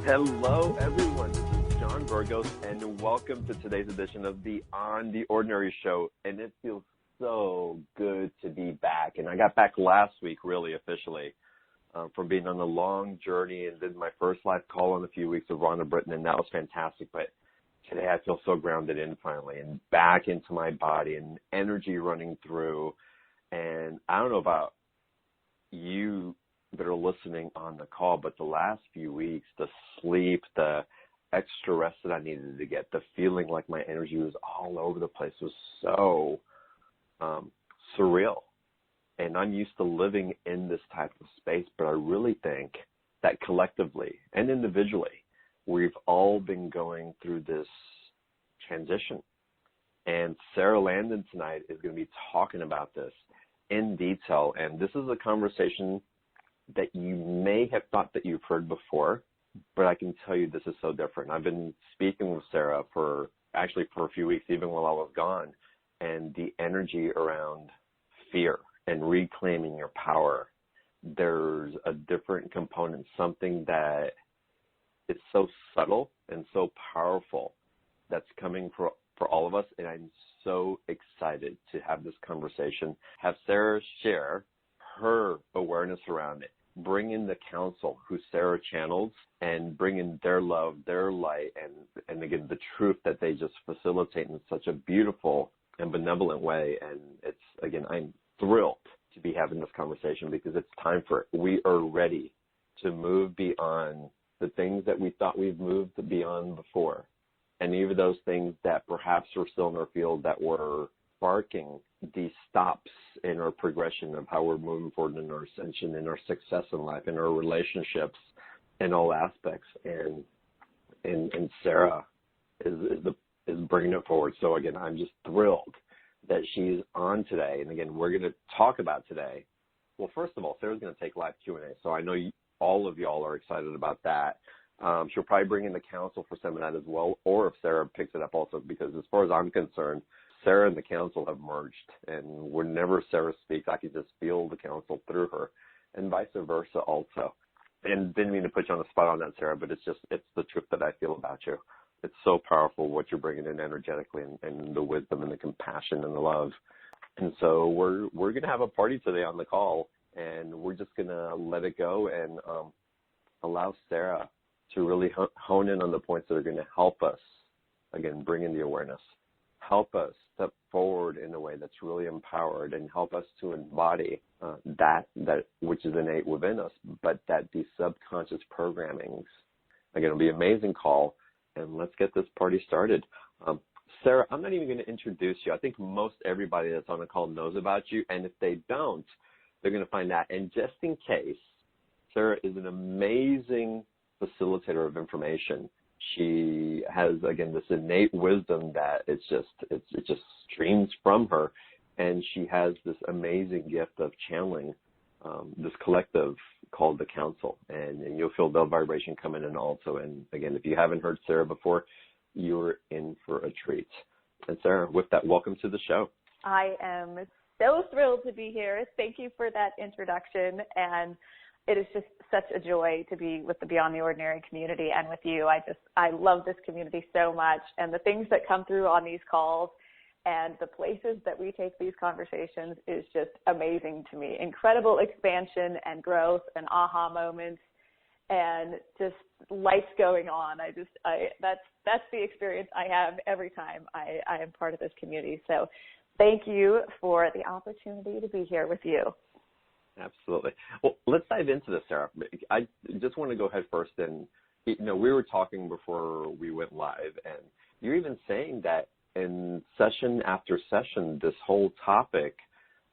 Hello, everyone. This is John Burgos, and welcome to today's edition of the On the Ordinary Show. And it feels so good to be back. And I got back last week, really officially, from being on a long journey and did my first live call in a few weeks with Rhonda Britton, and that was fantastic. But today I feel so grounded in finally and back into my body and energy running through. And I don't know about you that are listening on the call, but the last few weeks, the sleep, the extra rest that I needed to get, the feeling like my energy was all over the place was so surreal. And I'm used to living in this type of space, but I really think that collectively and individually, we've all been going through this transition. And Sara Landon tonight is going to be talking about this in detail. And this is a conversation that you may have thought that you've heard before, but I can tell you this is so different. I've been speaking with Sara for a few weeks, even while I was gone, and the energy around fear and reclaiming your power, there's a different component, something that is so subtle and so powerful that's coming for all of us, and I'm so excited to have this conversation, have Sara share her awareness around it, bring in the counsel who Sara channels, and bring in their love, their light, and again, the truth that they just facilitate in such a beautiful and benevolent way. And it's, again, I'm thrilled to be having this conversation because it's time for it. We are ready to move beyond the things that we thought we've moved beyond before. And even those things that perhaps were still in our field that were sparking these stops in our progression of how we're moving forward in our ascension, in our success in life, in our relationships, in all aspects. And Sara is bringing it forward. So again, I'm just thrilled that she's on today. And again, we're going to talk about today. Well, first of all, Sara's going to take live Q&A. So I know all of y'all are excited about that. She'll probably bring in the counsel for some of that as well, or if Sara picks it up also, because as far as I'm concerned, Sara and the counsel have merged, and whenever Sara speaks, I can just feel the counsel through her, and vice versa also. And didn't mean to put you on the spot on that, Sara, but it's the truth that I feel about you. It's so powerful what you're bringing in energetically, and the wisdom and the compassion and the love. And so we're going to have a party today on the call, and we're just going to let it go and allow Sara to really hone in on the points that are going to help us, again, bring in the awareness, help us step forward in a way that's really empowered, and help us to embody that which is innate within us, but that these subconscious programmings. Again, it'll be an amazing call, and let's get this party started. Sara, I'm not even going to introduce you. I think most everybody that's on the call knows about you, and if they don't, they're going to find out. And just in case, Sara is an amazing facilitator of information. She has, again, this innate wisdom that it just streams from her, and she has this amazing gift of channeling this collective called the council, and you'll feel the vibration coming in also. And again, if you haven't heard Sara before, you're in for a treat. And Sara, with that, welcome to the show. I am so thrilled to be here. Thank you for that introduction, and it is just such a joy to be with the Beyond the Ordinary community and with you. I love this community so much, and the things that come through on these calls and the places that we take these conversations is just amazing to me. Incredible expansion and growth and aha moments and just life going on. That's the experience I have every time I am part of this community. So thank you for the opportunity to be here with you. Absolutely. Well, let's dive into this, Sara. I just want to go ahead first. And, we were talking before we went live, and you're even saying that in session after session, this whole topic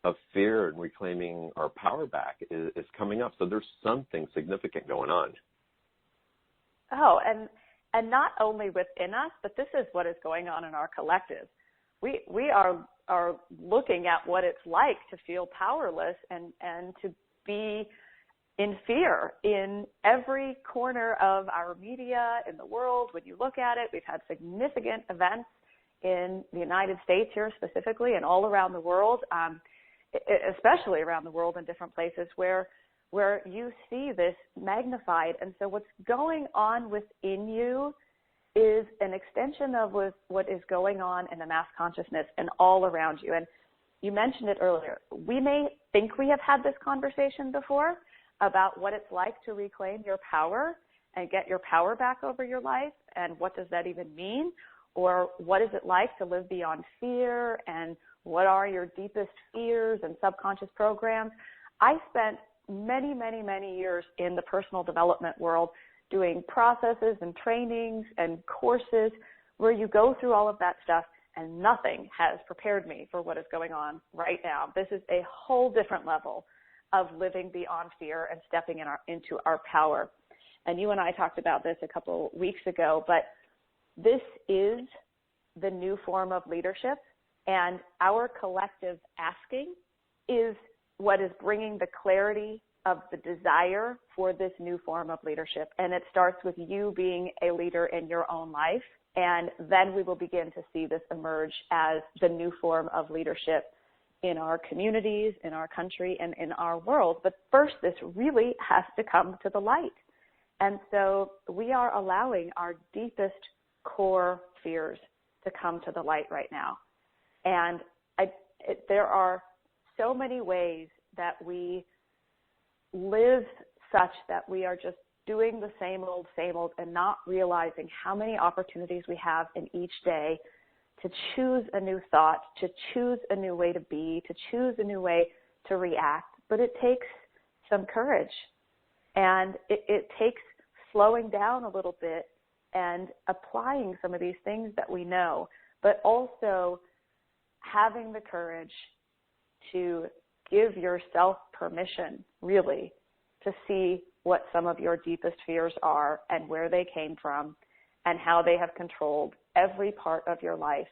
of fear and reclaiming our power back is coming up. So there's something significant going on. Oh, and not only within us, but this is what is going on in our collective. We are looking at what it's like to feel powerless and to be in fear in every corner of our media, in the world. When you look at it, we've had significant events in the United States here specifically and all around the world, especially around the world in different places where where you see this magnified. And so what's going on within you is an extension of what is going on in the mass consciousness and all around you. And you mentioned it earlier. We may think we have had this conversation before about what it's like to reclaim your power and get your power back over your life, and what does that even mean? Or what is it like to live beyond fear, and what are your deepest fears and subconscious programs? I spent many, many, many years in the personal development world doing processes and trainings and courses where you go through all of that stuff, and nothing has prepared me for what is going on right now. This is a whole different level of living beyond fear and stepping into our power. And you and I talked about this a couple weeks ago, but this is the new form of leadership, and our collective asking is what is bringing the clarity of the desire for this new form of leadership. And it starts with you being a leader in your own life. And then we will begin to see this emerge as the new form of leadership in our communities, in our country, and in our world. But first, this really has to come to the light. And so we are allowing our deepest core fears to come to the light right now. And there are so many ways that we live such that we are just doing the same old, and not realizing how many opportunities we have in each day to choose a new thought, to choose a new way to be, to choose a new way to react. But it takes some courage, and it takes slowing down a little bit and applying some of these things that we know, but also having the courage to give yourself permission, really, to see what some of your deepest fears are and where they came from and how they have controlled every part of your life.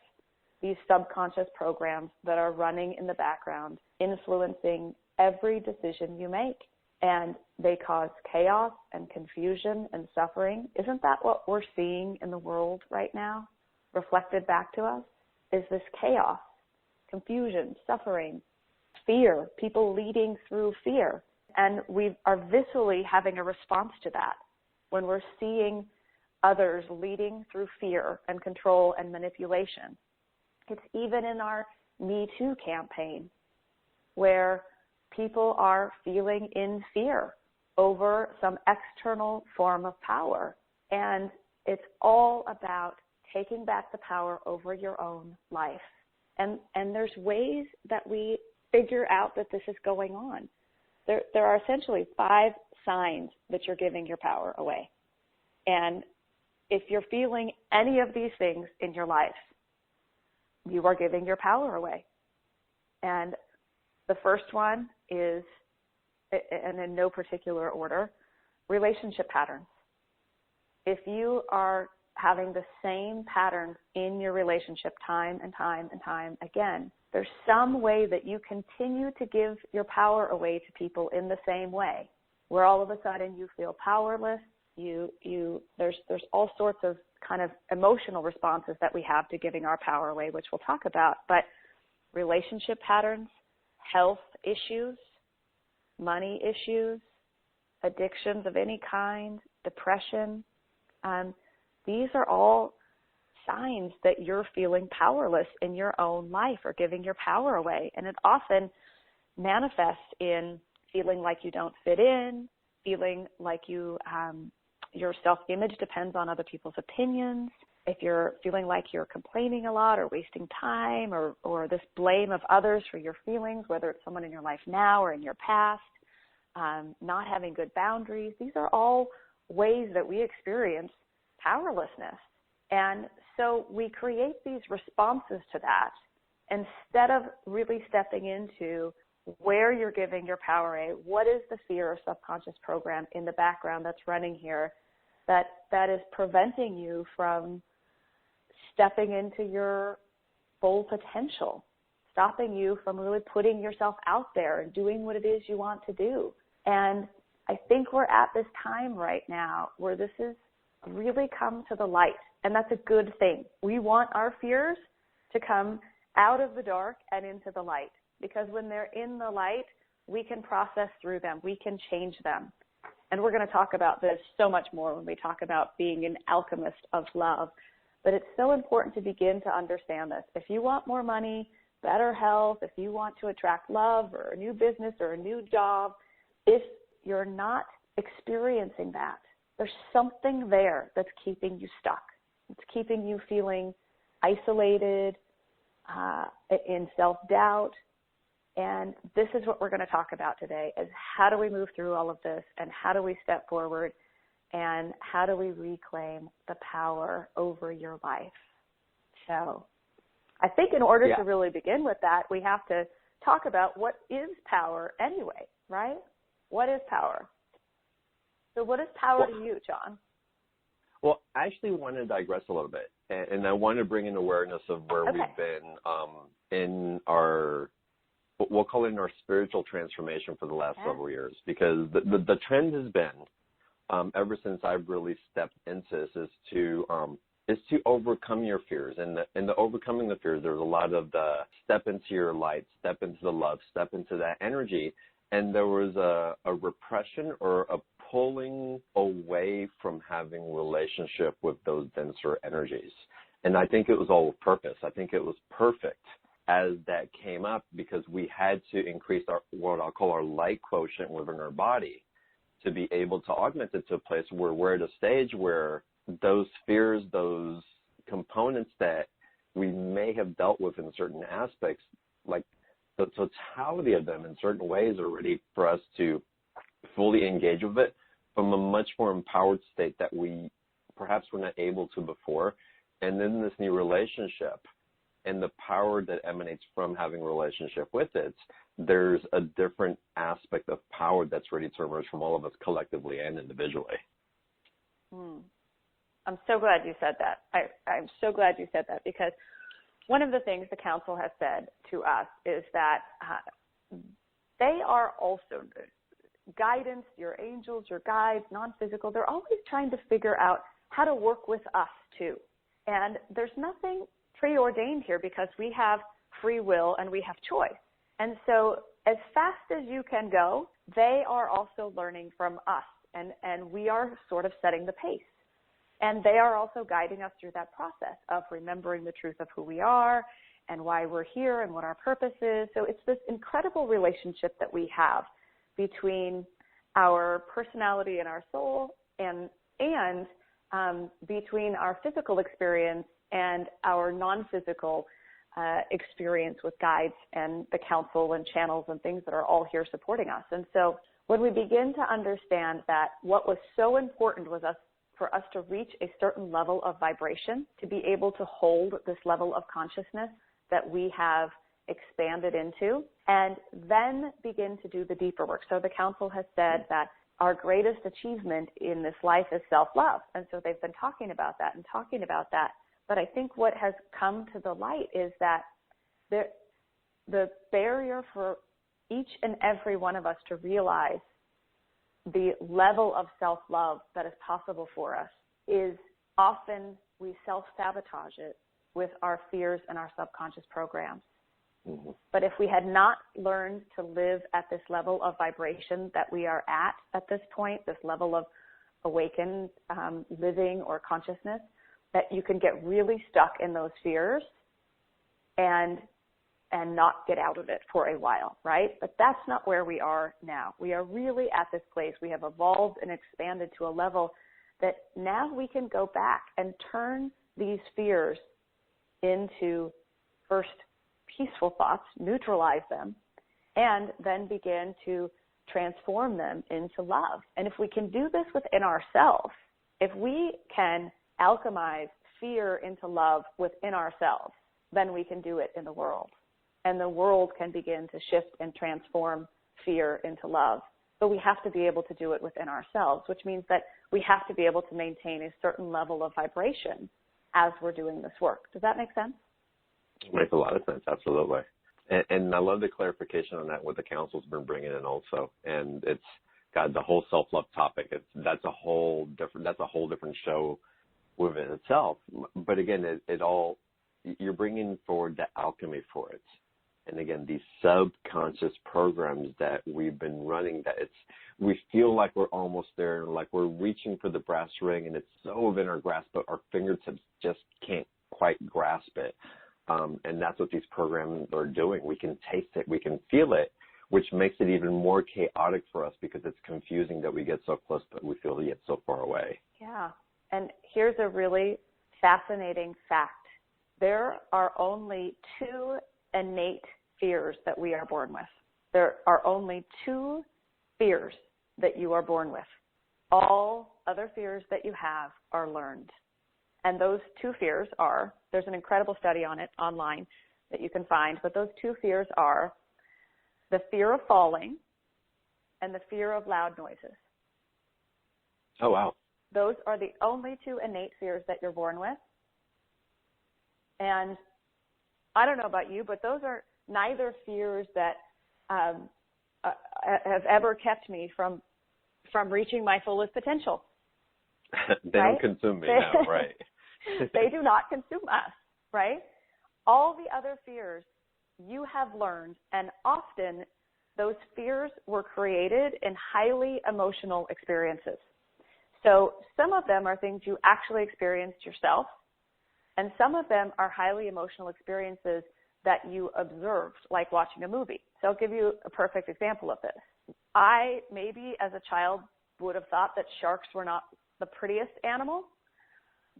These subconscious programs that are running in the background, influencing every decision you make. And they cause chaos and confusion and suffering. Isn't that what we're seeing in the world right now, reflected back to us? Is this chaos, confusion, suffering, fear, people leading through fear. And we are viscerally having a response to that when we're seeing others leading through fear and control and manipulation. It's even in our Me Too campaign, where people are feeling in fear over some external form of power. And it's all about taking back the power over your own life. And there's ways that we figure out that this is going on. There are essentially 5 signs that you're giving your power away. And if you're feeling any of these things in your life, you are giving your power away. And the first one is, and in no particular order, relationship patterns. If you are having the same patterns in your relationship time and time and time again, there's some way that you continue to give your power away to people in the same way, where all of a sudden you feel powerless. There's all sorts of kind of emotional responses that we have to giving our power away, which we'll talk about. But relationship patterns, health issues, money issues, addictions of any kind, depression, these are all signs that you're feeling powerless in your own life or giving your power away. And it often manifests in feeling like you don't fit in, feeling like your self-image depends on other people's opinions. If you're feeling like you're complaining a lot or wasting time or this blame of others for your feelings, whether it's someone in your life now or in your past, not having good boundaries, these are all ways that we experience powerlessness. And so we create these responses to that instead of really stepping into where you're giving your power away. What is the fear or subconscious program in the background that's running here that is preventing you from stepping into your full potential, stopping you from really putting yourself out there and doing what it is you want to do? And I think we're at this time right now where this has really come to the light, and that's a good thing. We want our fears to come out of the dark and into the light, because when they're in the light, we can process through them, we can change them. And we're going to talk about this so much more when we talk about being an alchemist of love. But it's so important to begin to understand this. If you want more money, better health, if you want to attract love or a new business or a new job, if you're not experiencing that, there's something there that's keeping you stuck. It's keeping you feeling isolated, in self-doubt. And this is what we're going to talk about today, is how do we move through all of this, and how do we step forward, and how do we reclaim the power over your life? So I think in order to really begin with that, we have to talk about what is power anyway, right? What is power? So what is power to you, John? Well, I actually want to digress a little bit, and I want to bring in awareness of where we've been in our, we'll call it our spiritual transformation for the last several years, because the trend has been, ever since I've really stepped into this, is to overcome your fears. And the overcoming the fears, there's a lot of the step into your light, step into the love, step into that energy. And there was a repression or a pulling away from having relationship with those denser energies. And I think it was all with purpose. I think it was perfect as that came up, because we had to increase our, what I'll call our light quotient within our body, to be able to augment it to a place where we're at a stage where those fears, those components that we may have dealt with in certain aspects, like the totality of them in certain ways, are ready for us to fully engage with it from a much more empowered state that we perhaps were not able to before. And then this new relationship and the power that emanates from having a relationship with it, there's a different aspect of power that's ready to emerge from all of us collectively and individually. I'm so glad you said that. I'm so glad you said that, because one of the things the council has said to us is that they are also guidance, your angels, your guides, non-physical. They're always trying to figure out how to work with us too. And there's nothing preordained here, because we have free will and we have choice. And so as fast as you can go, they are also learning from us, and we are sort of setting the pace. And they are also guiding us through that process of remembering the truth of who we are and why we're here and what our purpose is. So it's this incredible relationship that we have between our personality and our soul, and between our physical experience and our non-physical experience with guides and the council and channels and things that are all here supporting us. And so when we begin to understand that what was so important was for us to reach a certain level of vibration, to be able to hold this level of consciousness that we have expanded into, and then begin to do the deeper work. So the council has said that our greatest achievement in this life is self-love. And so they've been talking about that. But I think what has come to the light is that the barrier for each and every one of us to realize the level of self-love that is possible for us is often we self-sabotage it with our fears and our subconscious programs. Mm-hmm. But if we had not learned to live at this level of vibration that we are at this point, this level of awakened living or consciousness, that you can get really stuck in those fears and not get out of it for a while, right? But that's not where we are now. We are really at this place. We have evolved and expanded to a level that now we can go back and turn these fears into first peaceful thoughts, neutralize them, and then begin to transform them into love. And if we can do this within ourselves, if we can alchemize fear into love within ourselves, then we can do it in the world. And the world can begin to shift and transform fear into love. But we have to be able to do it within ourselves, which means that we have to be able to maintain a certain level of vibration as we're doing this work. Does that make sense? It makes a lot of sense, absolutely. And I love the clarification on that, what the council's been bringing in also. And it's got the whole self-love topic. That's a whole different show within itself. But again, it all, you're bringing forward the alchemy for it. And again, these subconscious programs that we've been running, that we feel like we're almost there, like we're reaching for the brass ring and it's so within our grasp, but our fingertips just can't quite grasp it. And that's what these programs are doing. We can taste it, we can feel it, which makes it even more chaotic for us because it's confusing that we get so close, but we feel yet so far away. Yeah. And here's a really fascinating fact. There are only 2 innate fears that we are born with. There are only 2 fears that you are born with. All other fears that you have are learned. And those 2 fears are, there's an incredible study on it online that you can find, but those 2 fears are the fear of falling and the fear of loud noises. Oh, wow. Those are the only 2 innate fears that you're born with. And I don't know about you, but those are neither fears that have ever kept me from reaching my fullest potential. They right? don't consume me now, right? They do not consume us, right? All the other fears you have learned, and often those fears were created in highly emotional experiences. So some of them are things you actually experienced yourself, and some of them are highly emotional experiences that you observed, like watching a movie. So I'll give you a perfect example of this. I maybe as a child would have thought that sharks were not the prettiest animal,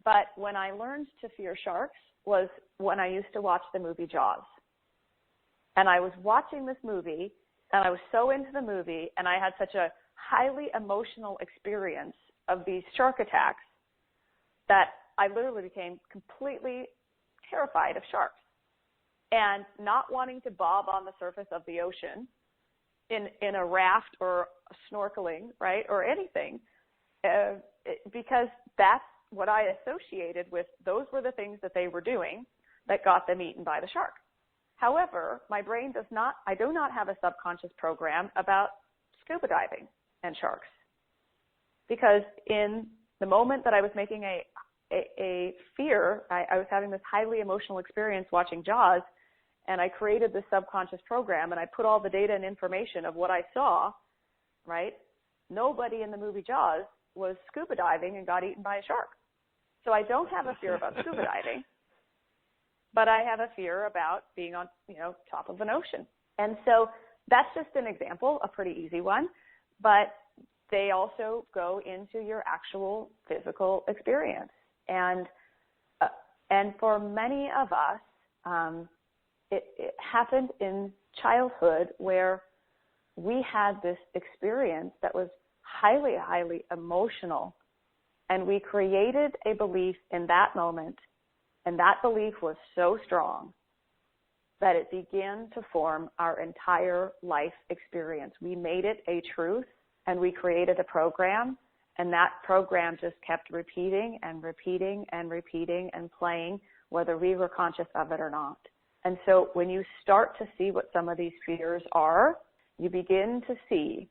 but when I learned to fear sharks was when I used to watch the movie Jaws. And I was watching this movie, and I was so into the movie, and I had such a highly emotional experience of these shark attacks that I literally became completely terrified of sharks. And not wanting to bob on the surface of the ocean in a raft or snorkeling, right, or anything, because that's what I associated with. Those were the things that they were doing that got them eaten by the shark. However, my brain I do not have a subconscious program about scuba diving and sharks. Because in the moment that I was making a fear, I was having this highly emotional experience watching Jaws, and I created this subconscious program, and I put all the data and information of what I saw, right? Nobody in the movie Jaws was scuba diving and got eaten by a shark. So I don't have a fear about scuba diving, but I have a fear about being on, top of an ocean. And so that's just an example, a pretty easy one, but they also go into your actual physical experience. And for many of us, it happened in childhood where we had this experience that was highly, highly emotional, and we created a belief in that moment, and that belief was so strong that it began to form our entire life experience. We made it a truth, and we created a program, and that program just kept repeating and repeating and repeating and playing, whether we were conscious of it or not. And so when you start to see what some of these fears are, you begin to see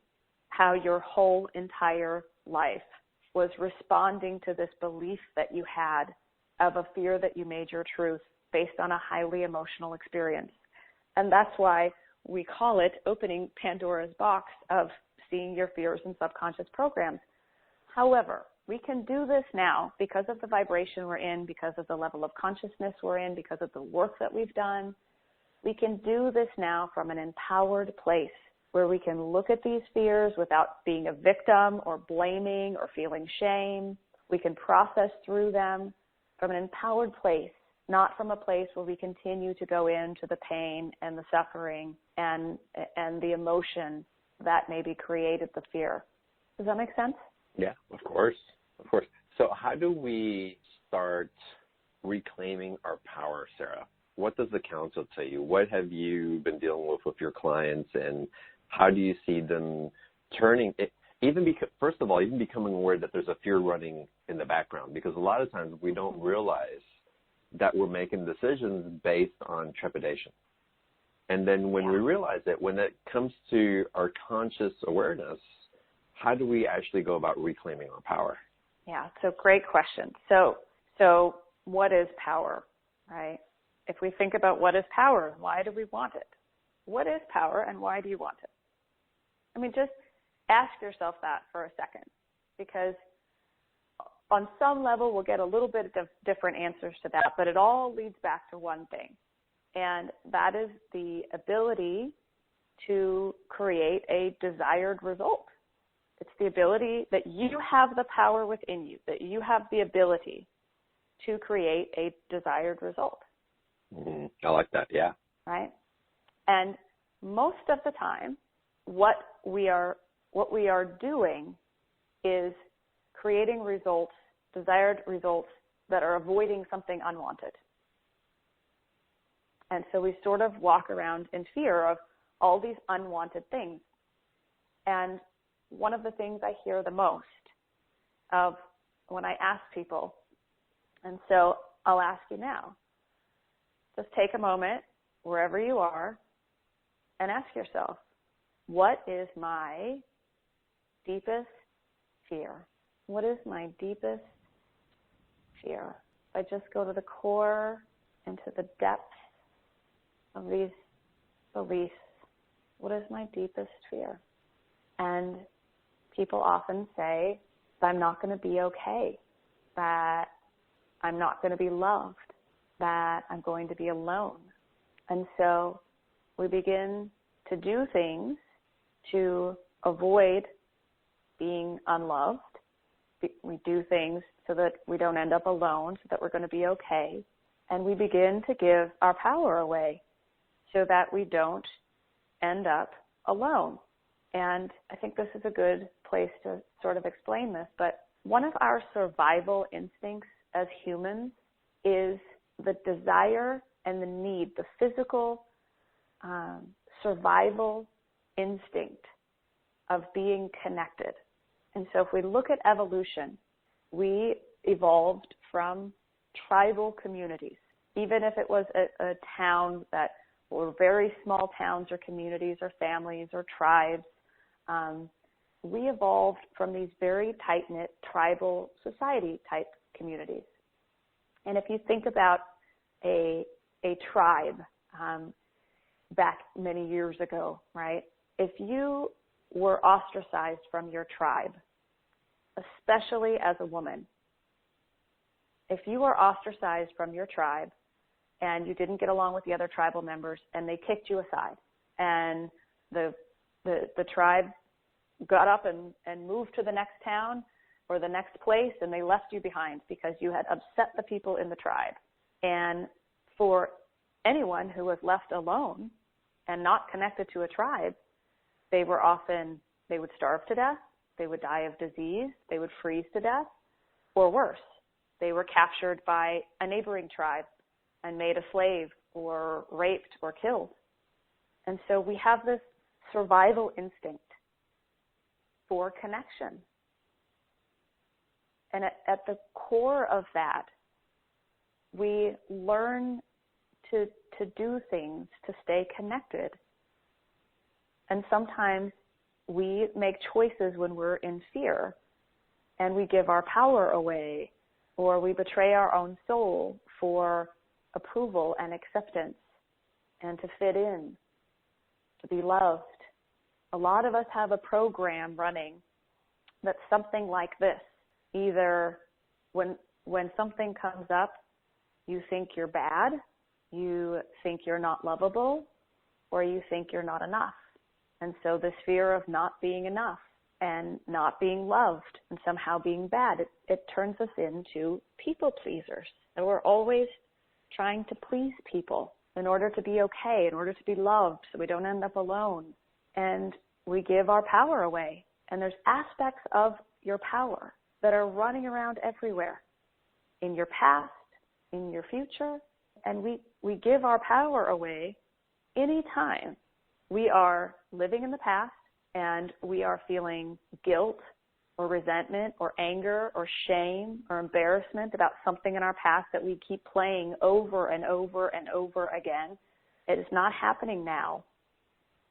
how your whole entire life was responding to this belief that you had of a fear that you made your truth based on a highly emotional experience. And that's why we call it opening Pandora's box of seeing your fears and subconscious programs. However, we can do this now because of the vibration we're in, because of the level of consciousness we're in, because of the work that we've done. We can do this now from an empowered place where we can look at these fears without being a victim or blaming or feeling shame. We can process through them from an empowered place, not from a place where we continue to go into the pain and the suffering and the emotion that maybe created the fear. Does that make sense? Yeah, of course. Of course. So how do we start reclaiming our power, Sara? What does the council tell you? What have you been dealing with your clients, and how do you see them turning it, first of all, even becoming aware that there's a fear running in the background? Because a lot of times we don't realize that we're making decisions based on trepidation. And then when we realize it, when it comes to our conscious awareness, how do we actually go about reclaiming our power? Yeah, so great question. So what is power, right? If we think about what is power, why do we want it? what is power and why do you want it? I mean, just ask yourself that for a second, because on some level we'll get a little bit of different answers to that, but it all leads back to one thing, and that is the ability to create a desired result. It's the ability that you have the power within you, that you have the ability to create a desired result. I like that, yeah. Right? And most of the time, what we are doing is creating results, desired results, that are avoiding something unwanted. And so we sort of walk around in fear of all these unwanted things. And one of the things I hear the most of when I ask people, and so I'll ask you now, just take a moment wherever you are and ask yourself, what is my deepest fear? What is my deepest fear? If I just go to the core and to the depths of these beliefs, what is my deepest fear? And people often say that I'm not going to be okay, that I'm not going to be loved, that I'm going to be alone. And so we begin to do things to avoid being unloved. We do things so that we don't end up alone, so that we're going to be okay. And we begin to give our power away so that we don't end up alone. And I think this is a good place to sort of explain this, but one of our survival instincts as humans is the desire and the need, the physical survival instinct of being connected. And so if we look at evolution, we evolved from tribal communities. Even if it was a town that were very small towns or communities or families or tribes, we evolved from these very tight-knit tribal society type communities. And if you think about a tribe back many years ago, right? If you were ostracized from your tribe, especially as a woman, if you were ostracized from your tribe and you didn't get along with the other tribal members and they kicked you aside and the tribe got up and moved to the next town or the next place and they left you behind because you had upset the people in the tribe. And for anyone who was left alone and not connected to a tribe, they would starve to death, they would die of disease, they would freeze to death, or worse, they were captured by a neighboring tribe and made a slave or raped or killed. And so we have this survival instinct for connection. And at the core of that, we learn to do things to stay connected. And sometimes we make choices when we're in fear and we give our power away, or we betray our own soul for approval and acceptance and to fit in, to be loved. A lot of us have a program running that's something like this. Either when something comes up, you think you're bad, you think you're not lovable, or you think you're not enough. And so this fear of not being enough and not being loved and somehow being bad, it turns us into people pleasers. And we're always trying to please people in order to be okay, in order to be loved, so we don't end up alone. And we give our power away. And there's aspects of your power that are running around everywhere, in your past, in your future. And we give our power away anytime we are living in the past and we are feeling guilt or resentment or anger or shame or embarrassment about something in our past that we keep playing over and over and over again. It is not happening now,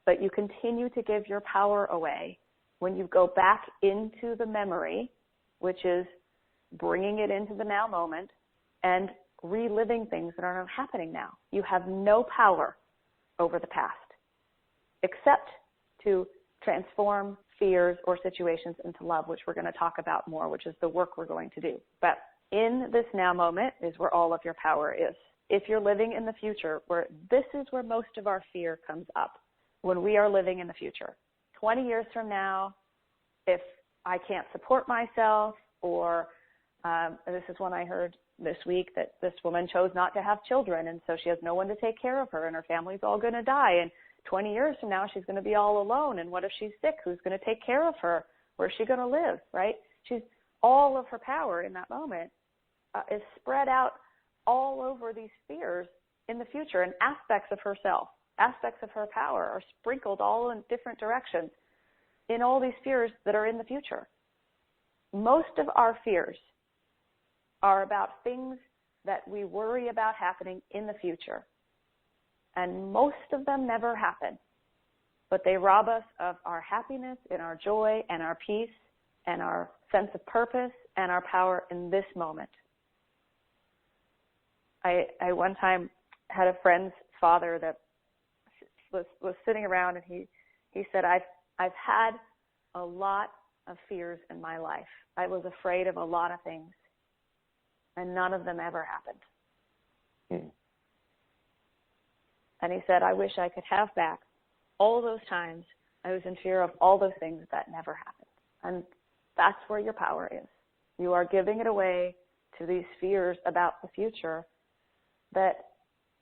but you continue to give your power away when you go back into the memory, which is bringing it into the now moment and reliving things that are not happening now. You have no power over the past. except to transform fears or situations into love, which we're going to talk about more, which is the work we're going to do. But in this now moment is where all of your power is. If you're living in the future, where this is where most of our fear comes up, when we are living in the future. 20 years from now, if I can't support myself, or this is one I heard this week, that this woman chose not to have children, and so she has no one to take care of her, and her family's all going to die, and 20 years from now, she's going to be all alone, and what if she's sick? Who's going to take care of her? Where's she going to live, right? All of her power in that moment is spread out all over these fears in the future, and aspects of herself, aspects of her power are sprinkled all in different directions in all these fears that are in the future. Most of our fears are about things that we worry about happening in the future. And most of them never happen. But they rob us of our happiness and our joy and our peace and our sense of purpose and our power in this moment. I one time had a friend's father that was sitting around, and he said, I've had a lot of fears in my life. I was afraid of a lot of things, and none of them ever happened. And he said, I wish I could have back all those times I was in fear of all those things that never happened. And that's where your power is. You are giving it away to these fears about the future that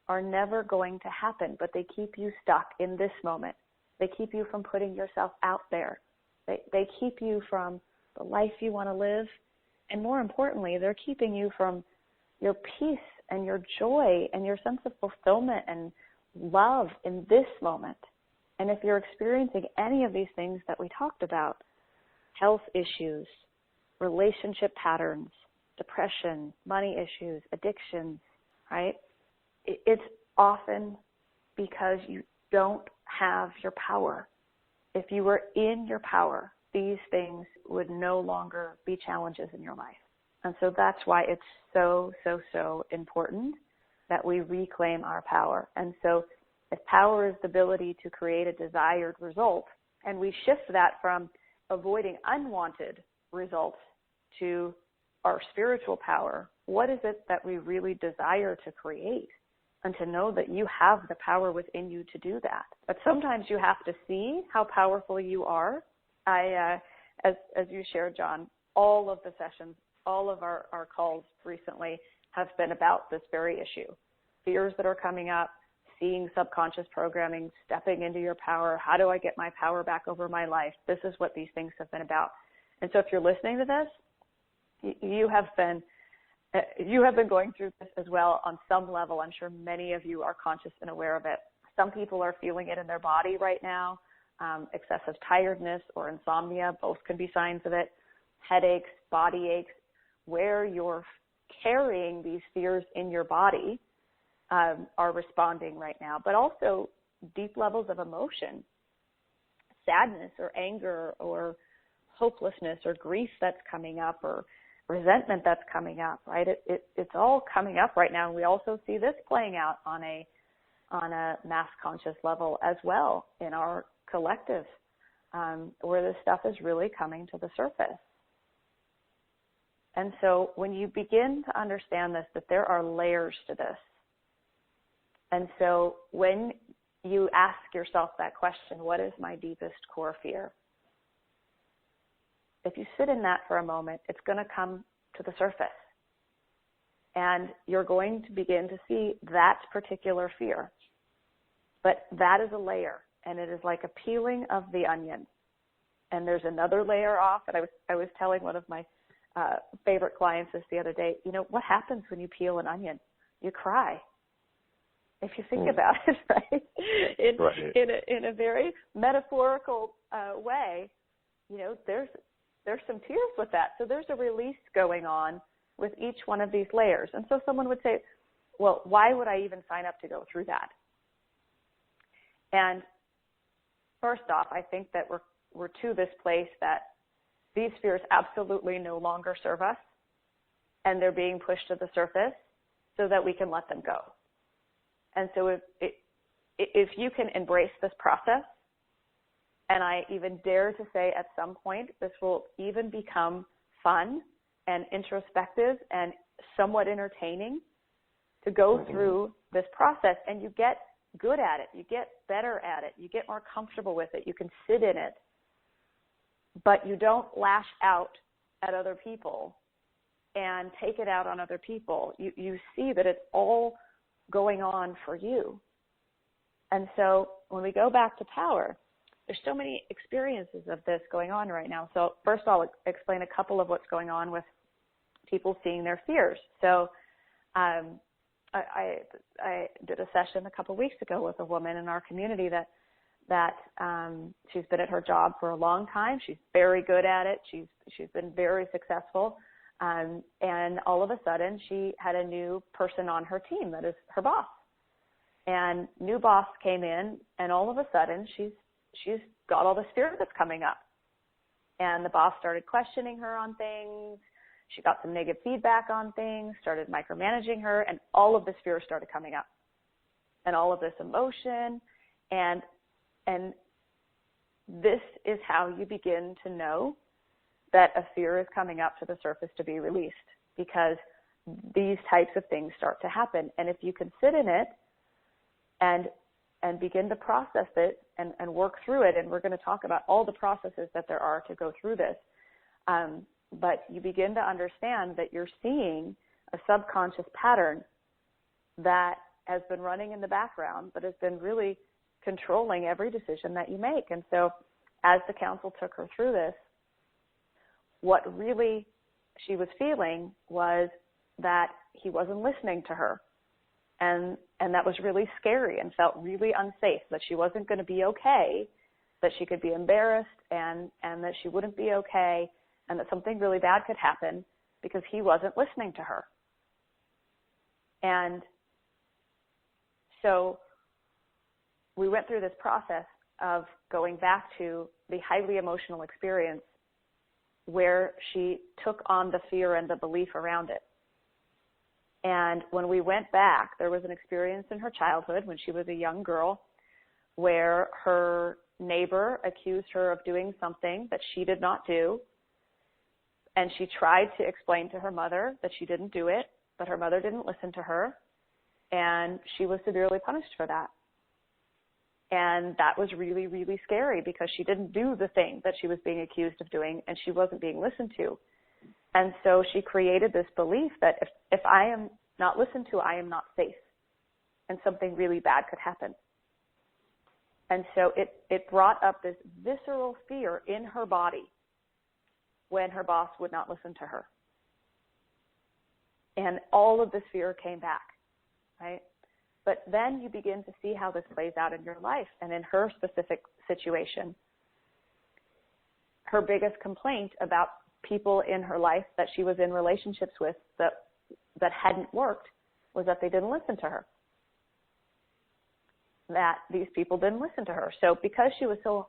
are never going to happen, but they keep you stuck in this moment. They keep you from putting yourself out there. They keep you from the life you want to live. And more importantly, they're keeping you from your peace and your joy and your sense of fulfillment and love in this moment. And if you're experiencing any of these things that we talked about, health issues, relationship patterns, depression, money issues, addictions, right? It's often because you don't have your power. If you were in your power, these things would no longer be challenges in your life. And so that's why it's so, so, so important that we reclaim our power. And so if power is the ability to create a desired result, and we shift that from avoiding unwanted results to our spiritual power, what is it that we really desire to create? And to know that you have the power within you to do that. But sometimes you have to see how powerful you are. As you shared, John, all of the sessions, all of our calls recently have been about this very issue. Fears that are coming up, seeing subconscious programming, stepping into your power. How do I get my power back over my life? This is what these things have been about. And so if you're listening to this, you have been going through this as well on some level. I'm sure many of you are conscious and aware of it. Some people are feeling it in their body right now. Excessive tiredness or insomnia, both can be signs of it. Headaches, body aches, where you're carrying these fears in your body are responding right now. But also deep levels of emotion, sadness or anger or hopelessness or grief that's coming up, or resentment that's coming up, right? It's all coming up right now. And we also see this playing out on a mass conscious level as well in our collective, where this stuff is really coming to the surface. And so when you begin to understand this, that there are layers to this. And so when you ask yourself that question, what is my deepest core fear? If you sit in that for a moment, it's going to come to the surface. And you're going to begin to see that particular fear. But that is a layer, and it is like a peeling of the onion. And there's another layer off. And I was telling one of my favorite clients this the other day, what happens when you peel an onion? You cry. If you think about it, right? In a very metaphorical way, there's some tears with that. So there's a release going on with each one of these layers. And so someone would say, well, why would I even sign up to go through that? And first off, I think that we're to this place that these fears absolutely no longer serve us, and they're being pushed to the surface so that we can let them go. And so if you can embrace this process And I even dare to say at some point this will even become fun and introspective and somewhat entertaining to go through this process, and you get good at it. You get better at it. You get more comfortable with it. You can sit in it, but you don't lash out at other people and take it out on other people. You see that it's all going on for you. And so when we go back to power, there's so many experiences of this going on right now. So first I'll explain a couple of what's going on with people seeing their fears. So I did a session a couple of weeks ago with a woman in our community that she's been at her job for a long time. She's very good at it. She's been very successful. And all of a sudden she had a new person on her team that is her boss. And new boss came in, and all of a sudden she's got all this fear that's coming up. And the boss started questioning her on things. She got some negative feedback on things, started micromanaging her, and all of this fear started coming up. And all of this emotion. And this is how you begin to know that a fear is coming up to the surface to be released, because these types of things start to happen. And if you can sit in it and begin to process it and work through it, and we're going to talk about all the processes that there are to go through this, but you begin to understand that you're seeing a subconscious pattern that has been running in the background, but has been really controlling every decision that you make. And so as the counsel took her through this, what really she was feeling was that he wasn't listening to her. And that was really scary and felt really unsafe, that she wasn't going to be okay, that she could be embarrassed and that she wouldn't be okay, and that something really bad could happen because he wasn't listening to her. And so we went through this process of going back to the highly emotional experience where she took on the fear and the belief around it. And when we went back, there was an experience in her childhood when she was a young girl where her neighbor accused her of doing something that she did not do. And she tried to explain to her mother that she didn't do it, but her mother didn't listen to her. And she was severely punished for that. And that was really, really scary because she didn't do the thing that she was being accused of doing, and she wasn't being listened to. And so she created this belief that if I am not listened to, I am not safe, and something really bad could happen. And so it brought up this visceral fear in her body when her boss would not listen to her. And all of this fear came back, right? But then you begin to see how this plays out in your life. And in her specific situation, her biggest complaint about people in her life that she was in relationships with that hadn't worked was that they didn't listen to her, that these people didn't listen to her. So because she was so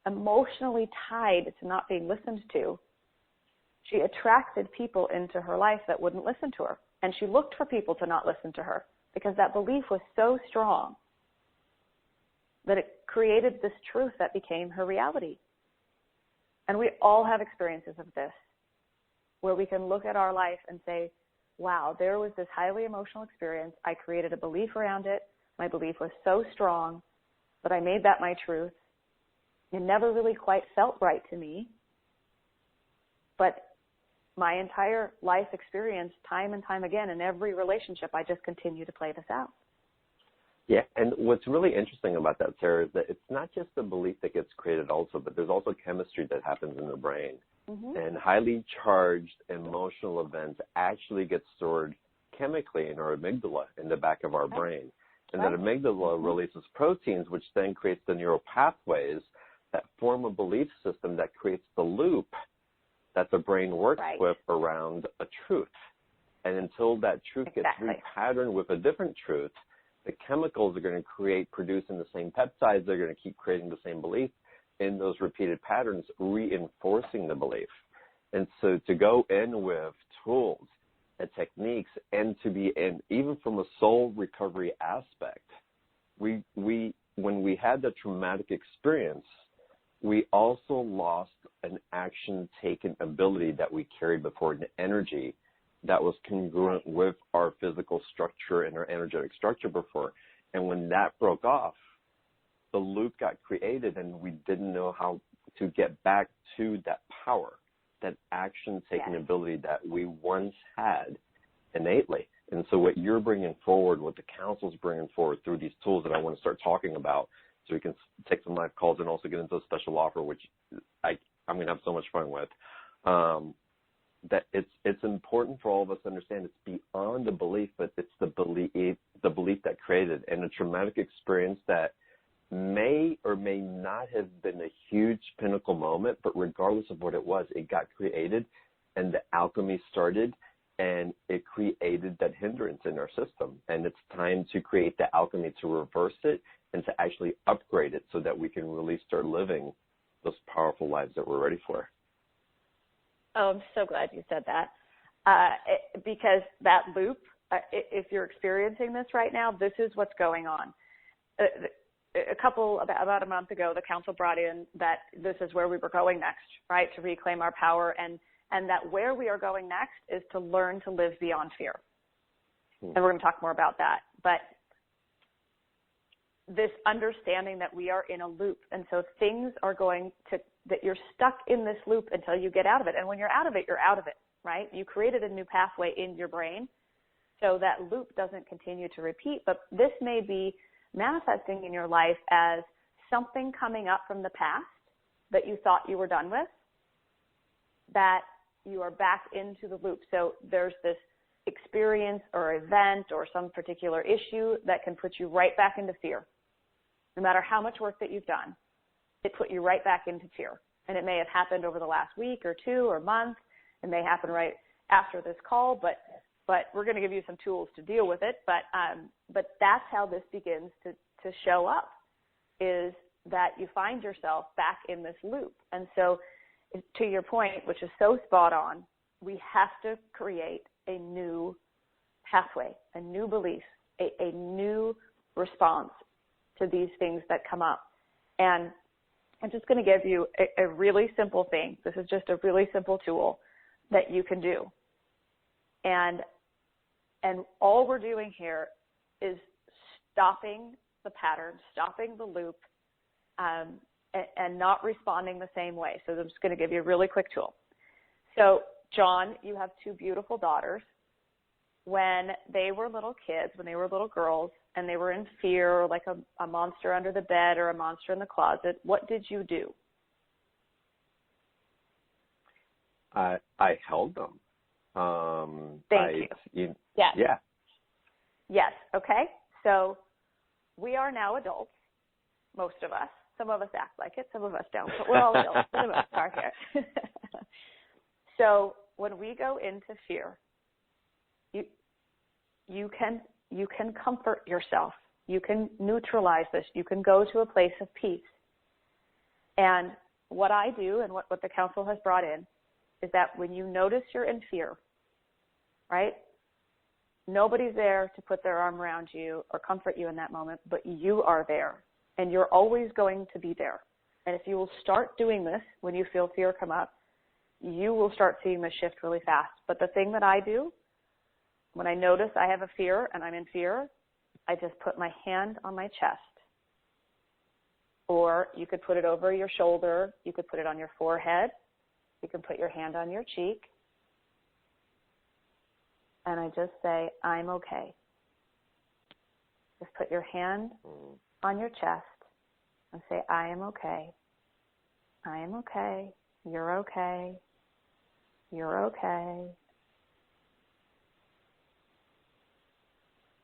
emotionally tied to not being listened to, she attracted people into her life that wouldn't listen to her. And she looked for people to not listen to her because that belief was so strong that it created this truth that became her reality. And we all have experiences of this, where we can look at our life and say, wow, there was this highly emotional experience. I created a belief around it. My belief was so strong, but I made that my truth. It never really quite felt right to me. But my entire life experience, time and time again, in every relationship, I just continue to play this out. Yeah, and what's really interesting about that, Sarah, is that it's not just the belief that gets created also, but there's also chemistry that happens in the brain. Mm-hmm. And highly charged emotional events actually get stored chemically in our amygdala, in the back of our brain. And that amygdala releases proteins, which then creates the neural pathways that form a belief system that creates the loop that the brain works with around a truth. And until that truth gets repatterned with a different truth, the chemicals are going to producing the same peptides. They're going to keep creating the same belief in those repeated patterns, reinforcing the belief. And so to go in with tools and techniques, and to be in, even from a soul recovery aspect, when we had the traumatic experience, we also lost an action-taken ability that we carried before, an energy that was congruent with our physical structure and our energetic structure before. And when that broke off, the loop got created, and we didn't know how to get back to that power, that action-taking ability that we once had innately. And so what you're bringing forward, what the council's bringing forward through these tools that I want to start talking about, so we can take some live calls and also get into a special offer, which I'm going to have so much fun with, that it's important for all of us to understand it's beyond the belief, but it's the belief that created, and a traumatic experience that may or may not have been a huge pinnacle moment, but regardless of what it was, it got created, and the alchemy started, and it created that hindrance in our system. And it's time to create the alchemy to reverse it and to actually upgrade it so that we can really start living those powerful lives that we're ready for. Oh, I'm so glad you said that, because that loop, if you're experiencing this right now, this is what's going on. About a month ago, the council brought in that this is where we were going next, right, to reclaim our power, and that where we are going next is to learn to live beyond fear. And we're going to talk more about that. But this understanding that we are in a loop, and so things are going to, that you're stuck in this loop until you get out of it. And when you're out of it, right? You created a new pathway in your brain so that loop doesn't continue to repeat. But this may be manifesting in your life as something coming up from the past that you thought you were done with, that you are back into the loop. So there's this experience or event or some particular issue that can put you right back into fear. No matter how much work that you've done, it put you right back into fear. And it may have happened over the last week or two or month. It may happen right after this call, but we're going to give you some tools to deal with it. But that's how this begins to show up, is that you find yourself back in this loop. And so to your point, which is so spot on, we have to create a new pathway, a new belief, a new response to these things that come up. And I'm just going to give you a really simple thing. This is just a really simple tool that you can do. And all we're doing here is stopping the pattern, stopping the loop, and not responding the same way. So I'm just going to give you a really quick tool. So, John, you have two beautiful daughters. When they were little kids, when they were little girls, and they were in fear, like a monster under the bed or a monster in the closet, what did you do? I held them. Thank you. Yes. Yeah. Yes. Okay. So we are now adults, most of us. Some of us act like it. Some of us don't. But we're all adults for the most part here. So when we go into fear, you can comfort yourself. You can neutralize this. You can go to a place of peace. And what I do, and what the council has brought in, is that when you notice you're in fear, right, nobody's there to put their arm around you or comfort you in that moment, but you are there, and you're always going to be there. And if you will start doing this when you feel fear come up, you will start seeing the shift really fast. But the thing that I do, when I notice I have a fear and I'm in fear, I just put my hand on my chest. Or you could put it over your shoulder. You could put it on your forehead. You can put your hand on your cheek. And I just say, I'm okay. Just put your hand on your chest and say, I am okay. I am okay. You're okay. You're okay.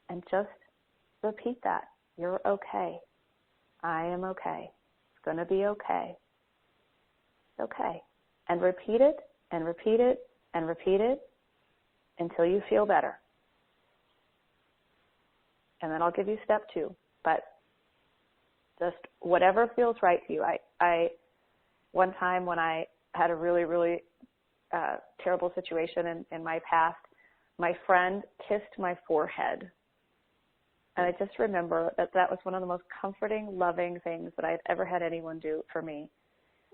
And just repeat that. You're okay. I am okay. It's going to be okay. It's okay. And repeat it and repeat it and repeat it until you feel better. And then I'll give you step 2. But just whatever feels right to you. I one time when I had a really, really terrible situation in my past, my friend kissed my forehead. And I just remember that was one of the most comforting, loving things that I've ever had anyone do for me.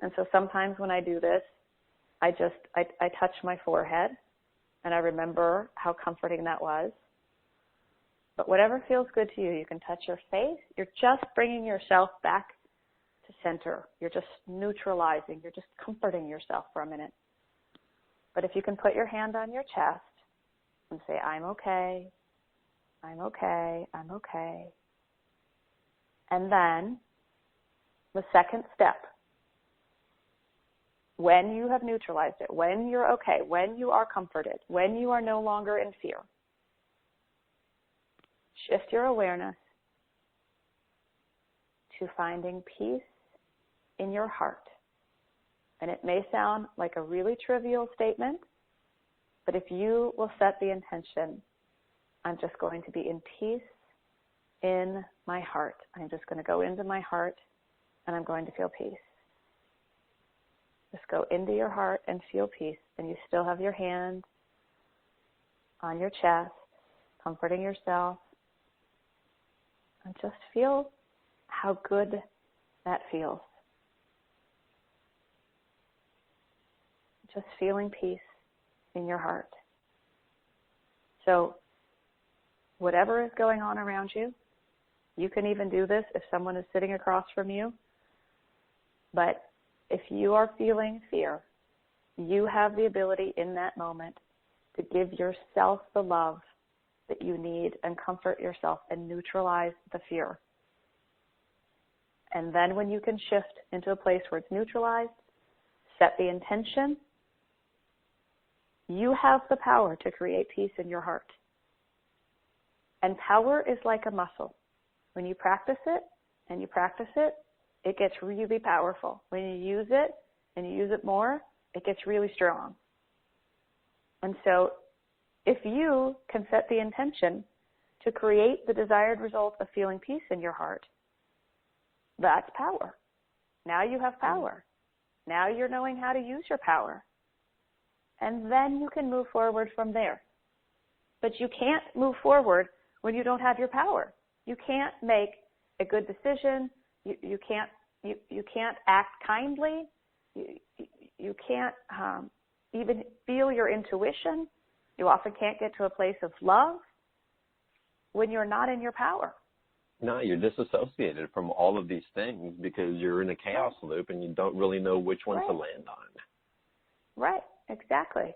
And so sometimes when I do this, I touch my forehead, and I remember how comforting that was. But whatever feels good to you, you can touch your face. You're just bringing yourself back to center. You're just neutralizing. You're just comforting yourself for a minute. But if you can put your hand on your chest and say, I'm okay, I'm okay, I'm okay. And then the second step, when you have neutralized it, when you're okay, when you are comforted, when you are no longer in fear, shift your awareness to finding peace in your heart. And it may sound like a really trivial statement, but if you will set the intention, I'm just going to be in peace in my heart. I'm just going to go into my heart and I'm going to feel peace. Just go into your heart and feel peace. And you still have your hand on your chest, comforting yourself. And just feel how good that feels. Just feeling peace in your heart. So whatever is going on around you, you can even do this if someone is sitting across from you. But if you are feeling fear, you have the ability in that moment to give yourself the love that you need and comfort yourself and neutralize the fear. And then when you can shift into a place where it's neutralized, set the intention, you have the power to create peace in your heart. And power is like a muscle. When you practice it and you practice it, it gets really powerful. When you use it and you use it more, it gets really strong. And so if you can set the intention to create the desired result of feeling peace in your heart, that's power. Now you have power. Now you're knowing how to use your power. And then you can move forward from there. But you can't move forward when you don't have your power. You can't make a good decision. You can't act kindly. You can't even feel your intuition. You often can't get to a place of love when you're not in your power. No, you're disassociated from all of these things because you're in a chaos loop and you don't really know which one to land on. Right, exactly.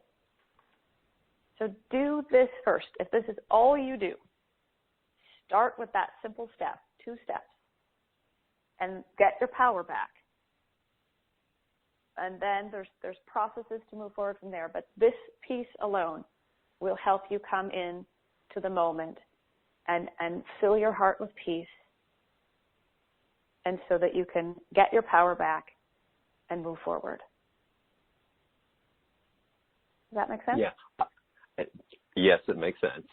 So do this first. If this is all you do, start with that simple step, 2 steps, and get your power back. And then there's processes to move forward from there. But this piece alone will help you come in to the moment and fill your heart with peace, and so that you can get your power back and move forward. Does that make sense? Yeah. Yes, it makes sense.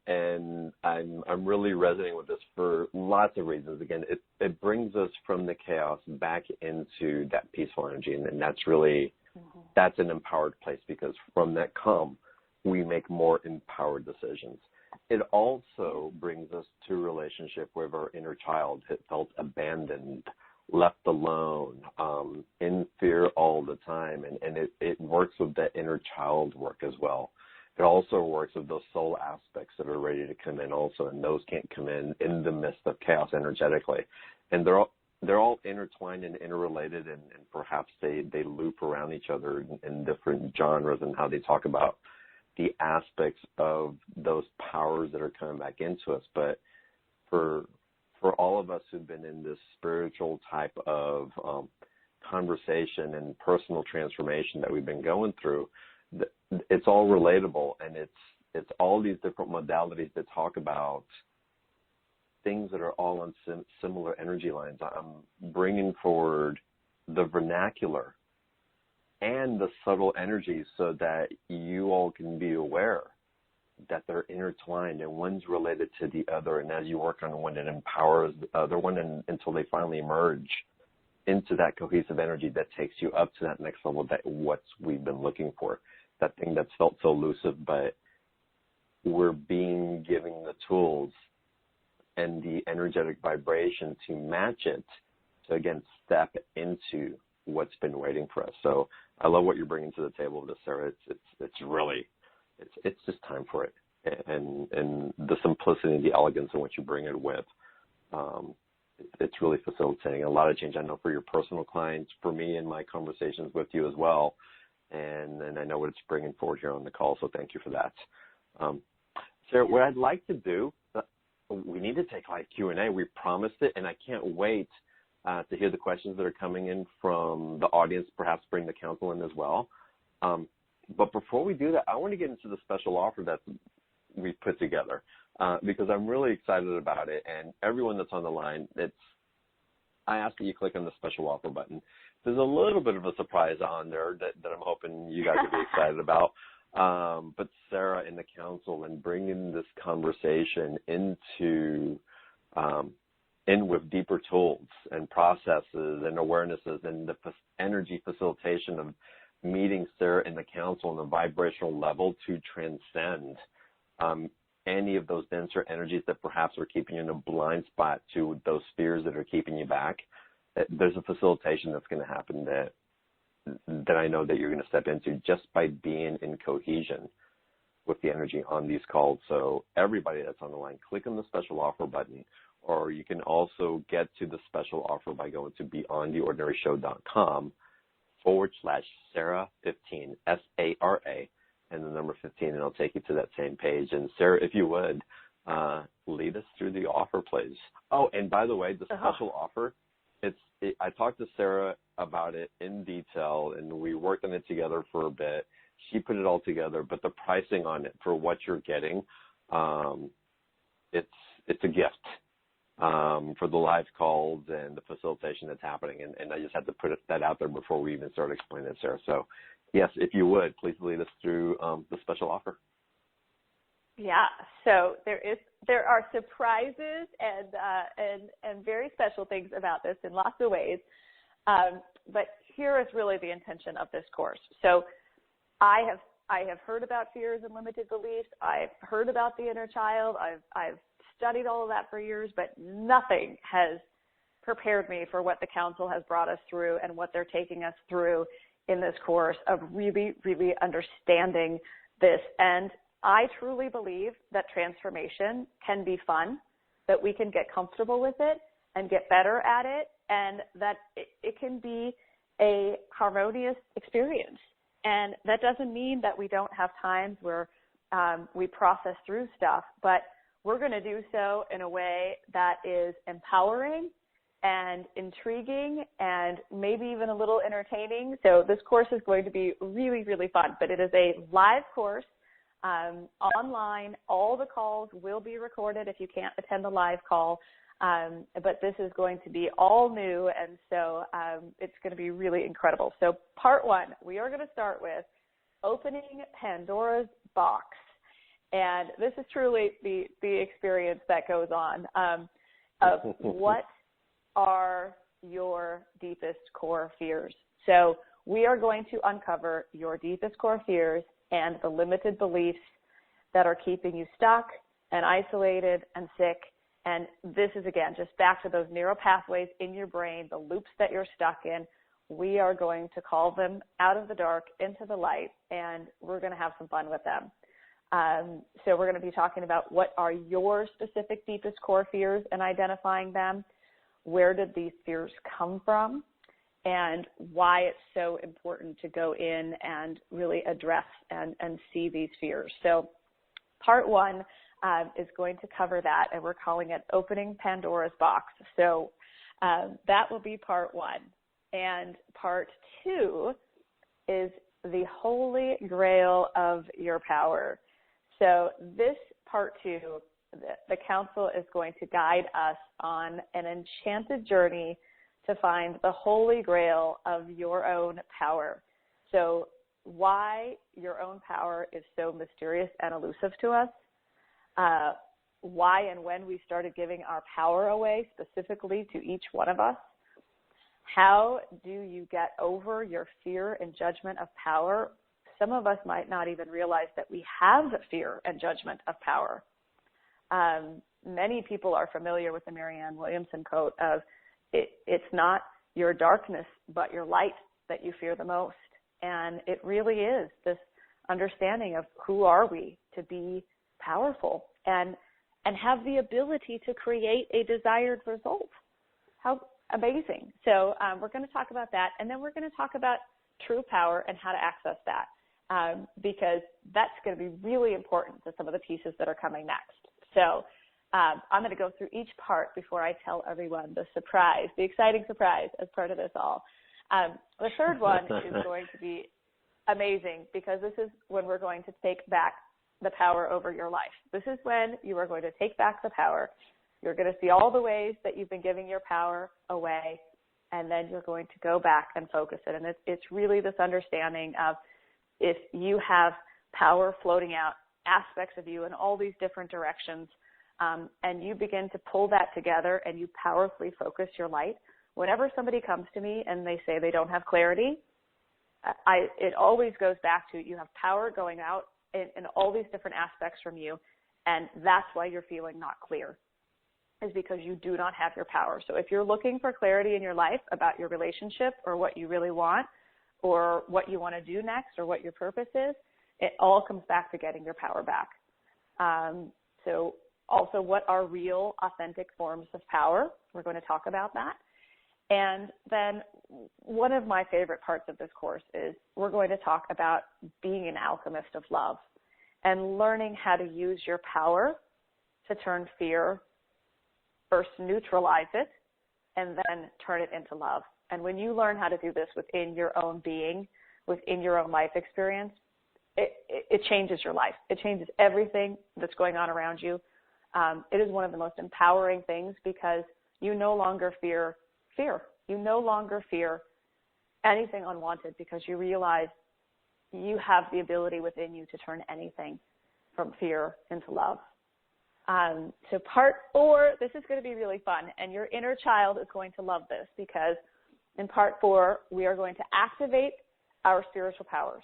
And I'm really resonating with this for lots of reasons. Again, it brings us from the chaos back into that peaceful energy, and that's really, that's an empowered place, because from that calm, we make more empowered decisions. It also brings us to a relationship where our inner child had felt abandoned, left alone, in fear all the time, and it works with that inner child work as well. It also works with those soul aspects that are ready to come in also, and those can't come in the midst of chaos energetically. And they're all intertwined and interrelated, and perhaps they loop around each other in different genres and how they talk about the aspects of those powers that are coming back into us. But for all of us who've been in this spiritual type of conversation and personal transformation that we've been going through, it's all relatable, and it's all these different modalities that talk about things that are all on similar energy lines. I'm bringing forward the vernacular and the subtle energies so that you all can be aware that they're intertwined and one's related to the other. And as you work on one, it empowers the other one until they finally merge into that cohesive energy that takes you up to that next level, that what we've been looking for, that thing that's felt so elusive, but we're being given the tools and the energetic vibration to match it, to again step into what's been waiting for us. So I love what you're bringing to the table with this, Sarah. It's really, it's just time for it. And the simplicity and the elegance in which you bring it with, it's really facilitating a lot of change. I know for your personal clients, for me and my conversations with you as well. And I know what it's bringing forward here on the call. So thank you for that. Sarah, what I'd like to do, we need to take like Q&A. We promised it, and I can't wait to hear the questions that are coming in from the audience, perhaps bring the council in as well. But before we do that, I want to get into the special offer that we put together because I'm really excited about it. And everyone that's on the line, I ask that you click on the special offer button. There's a little bit of a surprise on there that I'm hoping you guys will be excited about. But Sarah and the council and bringing this conversation into in with deeper tools and processes and awarenesses and the energy facilitation of meeting Sarah and the council on a vibrational level to transcend any of those denser energies that perhaps are keeping you in a blind spot to those fears that are keeping you back. There's a facilitation that's going to happen that I know that you're going to step into just by being in cohesion with the energy on these calls. So everybody that's on the line, click on the special offer button, or you can also get to the special offer by going to beyondtheordinaryshow.com/Sara15, SARA, and the number 15, and it'll take you to that same page. And Sarah, if you would, lead us through the offer, please. Oh, and by the way, the special offer, I talked to Sarah about it in detail, and we worked on it together for a bit. She put it all together, but the pricing on it for what you're getting, it's a gift for the live calls and the facilitation that's happening. And I just had to put that out there before we even started explaining it, Sarah. So, yes, if you would, please lead us through the special offer. Yeah, so there are surprises and very special things about this in lots of ways. But here is really the intention of this course. So I have heard about fears and limited beliefs. I've heard about the inner child. I've studied all of that for years, but nothing has prepared me for what the council has brought us through and what they're taking us through in this course of really, really understanding this. And I truly believe that transformation can be fun, that we can get comfortable with it and get better at it, and that it can be a harmonious experience. And that doesn't mean that we don't have times where we process through stuff, but we're going to do so in a way that is empowering and intriguing and maybe even a little entertaining. So this course is going to be really, really fun, but it is a live course. Online. All the calls will be recorded if you can't attend the live call, but this is going to be all new, and so it's going to be really incredible. So part one, we are going to start with opening Pandora's box, and this is truly the experience that goes on of what are your deepest core fears. So we are going to uncover your deepest core fears and the limited beliefs that are keeping you stuck and isolated and sick. And this is, again, just back to those narrow pathways in your brain, the loops that you're stuck in. We are going to call them out of the dark into the light, and we're going to have some fun with them. So we're going to be talking about what are your specific deepest core fears and identifying them. Where did these fears come from? And why it's so important to go in and really address and see these fears. So part one is going to cover that, and we're calling it Opening Pandora's Box. So that will be part one. And part two is the Holy Grail of your power. So this part two, the council is going to guide us on an enchanted journey to find the Holy Grail of your own power. So why your own power is so mysterious and elusive to us, why and when we started giving our power away specifically to each one of us, how do you get over your fear and judgment of power? Some of us might not even realize that we have fear and judgment of power. Many people are familiar with the Marianne Williamson quote of, it's not your darkness, but your light that you fear the most. And it really is this understanding of who are we to be powerful and have the ability to create a desired result. How amazing. So we're going to talk about that, and then we're going to talk about true power and how to access that, because that's going to be really important to some of the pieces that are coming next. So I'm going to go through each part before I tell everyone the surprise, the exciting surprise as part of this all. The third one is going to be amazing, because this is when we're going to take back the power over your life. This is when you are going to take back the power. You're going to see all the ways that you've been giving your power away, and then you're going to go back and focus it. And it's really this understanding of, if you have power floating out, aspects of you in all these different directions, and you begin to pull that together and you powerfully focus your light. Whenever somebody comes to me and they say they don't have clarity, it always goes back to, you have power going out in all these different aspects from you, and that's why you're feeling not clear, is because you do not have your power. So if you're looking for clarity in your life about your relationship or what you really want or what you want to do next or what your purpose is, it all comes back to getting your power back. So also, what are real, authentic forms of power? We're going to talk about that. And then one of my favorite parts of this course is we're going to talk about being an alchemist of love and learning how to use your power to turn fear, first neutralize it, and then turn it into love. And when you learn how to do this within your own being, within your own life experience, it changes your life. It changes everything that's going on around you. It is one of the most empowering things, because you no longer fear fear. You no longer fear anything unwanted, because you realize you have the ability within you to turn anything from fear into love. So part 4, this is going to be really fun, and your inner child is going to love this, because in part 4, we are going to activate our spiritual powers.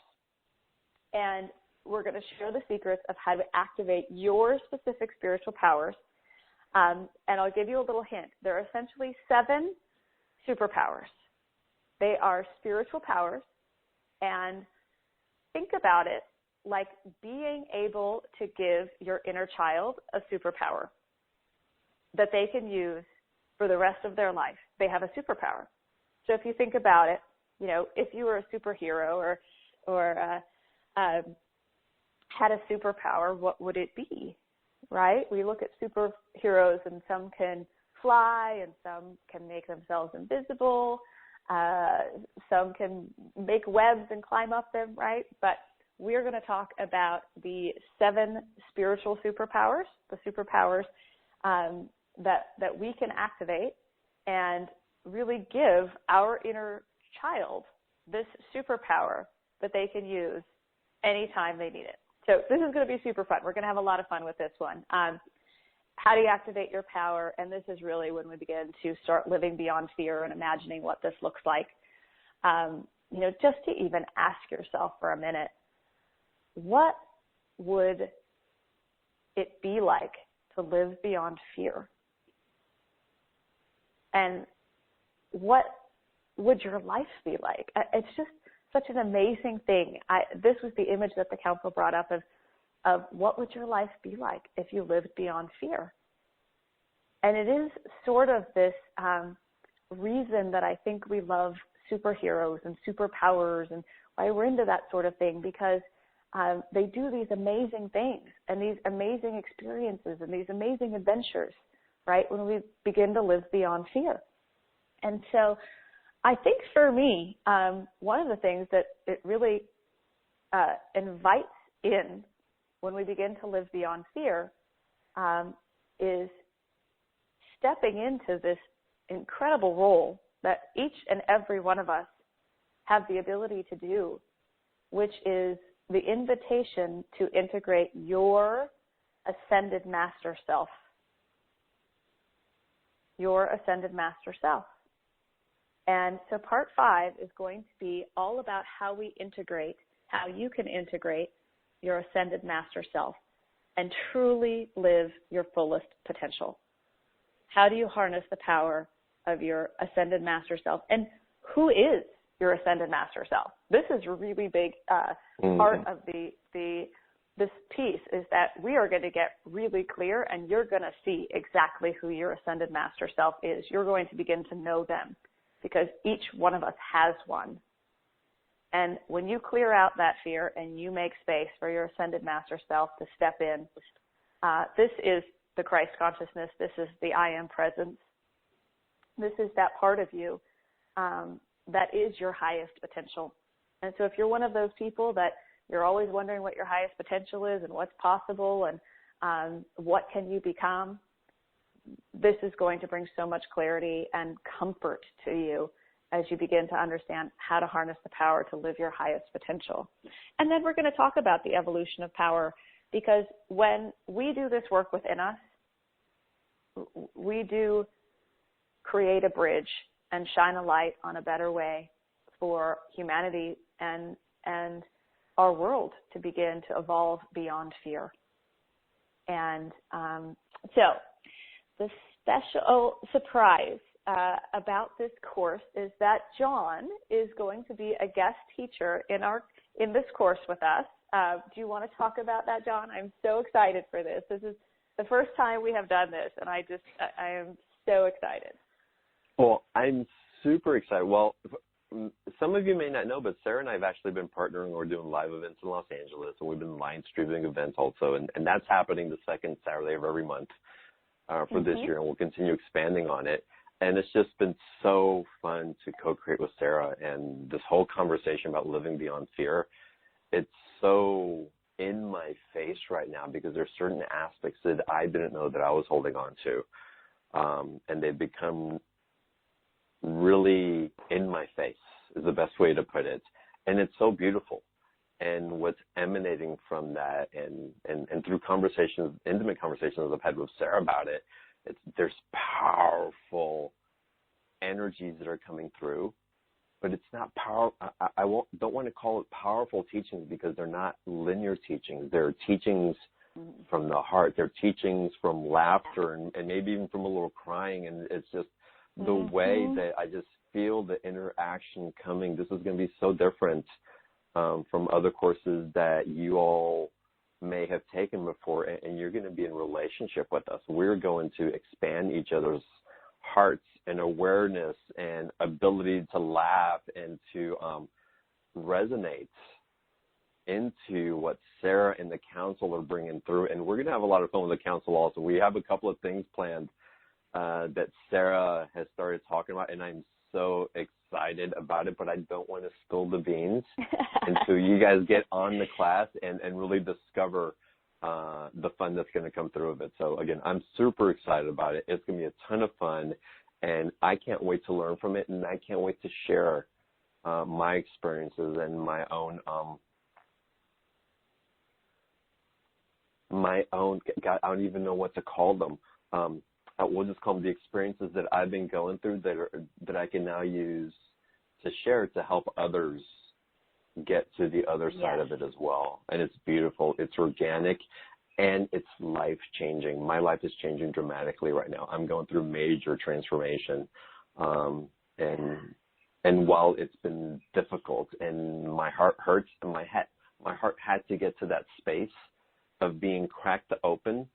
And we're going to share the secrets of how to activate your specific spiritual powers. And I'll give you a little hint. There are essentially 7 superpowers. They are spiritual powers, and think about it like being able to give your inner child a superpower that they can use for the rest of their life. They have a superpower. So if you think about it, you know, if you were a superhero or had a superpower, what would it be, right? We look at superheroes, and some can fly, and some can make themselves invisible. Some can make webs and climb up them, right? But we're going to talk about the 7 spiritual superpowers, the superpowers that we can activate and really give our inner child this superpower that they can use anytime they need it. So this is going to be super fun. We're going to have a lot of fun with this one. How do you activate your power? And this is really when we begin to start living beyond fear and imagining what this looks like. You know, just to even ask yourself for a minute, what would it be like to live beyond fear? And what would your life be like? It's just such an amazing thing. This was the image that the council brought up of what would your life be like if you lived beyond fear? And it is sort of this reason that I think we love superheroes and superpowers and why we're into that sort of thing, because they do these amazing things and these amazing experiences and these amazing adventures, right, when we begin to live beyond fear. And so I think for me, one of the things that it really invites in when we begin to live beyond fear is stepping into this incredible role that each and every one of us have the ability to do, which is the invitation to integrate your ascended master self. Your ascended master self. And so part 5 is going to be all about how we integrate, how you can integrate your ascended master self and truly live your fullest potential. How do you harness the power of your ascended master self. And who is your ascended master self? This is a really big part of this piece, is that we are going to get really clear, and you're going to see exactly who your ascended master self is. You're going to begin to know them, because each one of us has one. And when you clear out that fear and you make space for your ascended master self to step in, this is the Christ consciousness. This is the I am presence. This is that part of you that is your highest potential. And so if you're one of those people that you're always wondering what your highest potential is and what's possible and what can you become, this is going to bring so much clarity and comfort to you as you begin to understand how to harness the power to live your highest potential. And then we're going to talk about the evolution of power, because when we do this work within us, we do create a bridge and shine a light on a better way for humanity and our world to begin to evolve beyond fear. And so the special surprise about this course is that John is going to be a guest teacher in this course with us. Do you want to talk about that, John? I'm so excited for this. This is the first time we have done this, and I am so excited. Well, I'm super excited. Well, some of you may not know, but Sara and I have actually been partnering. We're doing live events in Los Angeles, and we've been live streaming events also, and that's happening the second Saturday of every month for this year, and we'll continue expanding on it. And it's just been so fun to co-create with Sara, and this whole conversation about living beyond fear, it's so in my face right now, because there's certain aspects that I didn't know that I was holding on to, and they've become really in my face is the best way to put it. And it's so beautiful. And what's emanating from that and through conversations, intimate conversations I've had with Sara about it, there's powerful energies that are coming through, but it's not power. Don't want to call it powerful teachings, because they're not linear teachings. They're teachings from the heart. They're teachings from laughter and maybe even from a little crying. And it's just the way that I just feel the interaction coming. This is going to be so different from other courses that you all may have taken before, and you're going to be in relationship with us. We're going to expand each other's hearts and awareness and ability to laugh and to resonate into what Sara and the council are bringing through. And we're going to have a lot of fun with the council also. We have a couple of things planned that Sara has started talking about, and I'm so excited about it, but I don't want to spill the beans until you guys get on the class and really discover the fun that's going to come through of it. So, again, I'm super excited about it. It's going to be a ton of fun, and I can't wait to learn from it, and I can't wait to share my experiences and my own God, I don't even know what to call them. We'll just call them the experiences that I've been going through that I can now use to share to help others get to the other side of it as well. And it's beautiful. It's organic, and it's life-changing. My life is changing dramatically right now. I'm going through major transformation, and while it's been difficult and my heart hurts and my heart had to get to that space of being cracked open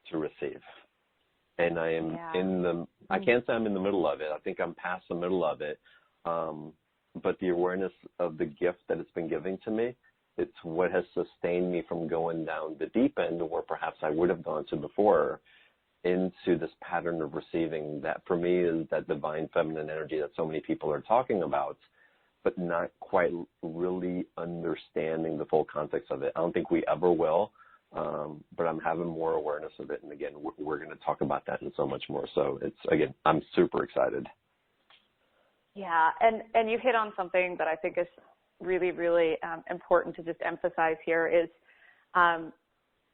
to receive. And I am I can't say I'm in the middle of it. I think I'm past the middle of it. But the awareness of the gift that it's been giving to me, it's what has sustained me from going down the deep end, where perhaps I would have gone to before, into this pattern of receiving that for me is that divine feminine energy that so many people are talking about, but not quite really understanding the full context of it. I don't think we ever will. But I'm having more awareness of it. And again, we're going to talk about that and so much more. So I'm super excited. Yeah. And you hit on something that I think is really, really important to just emphasize here is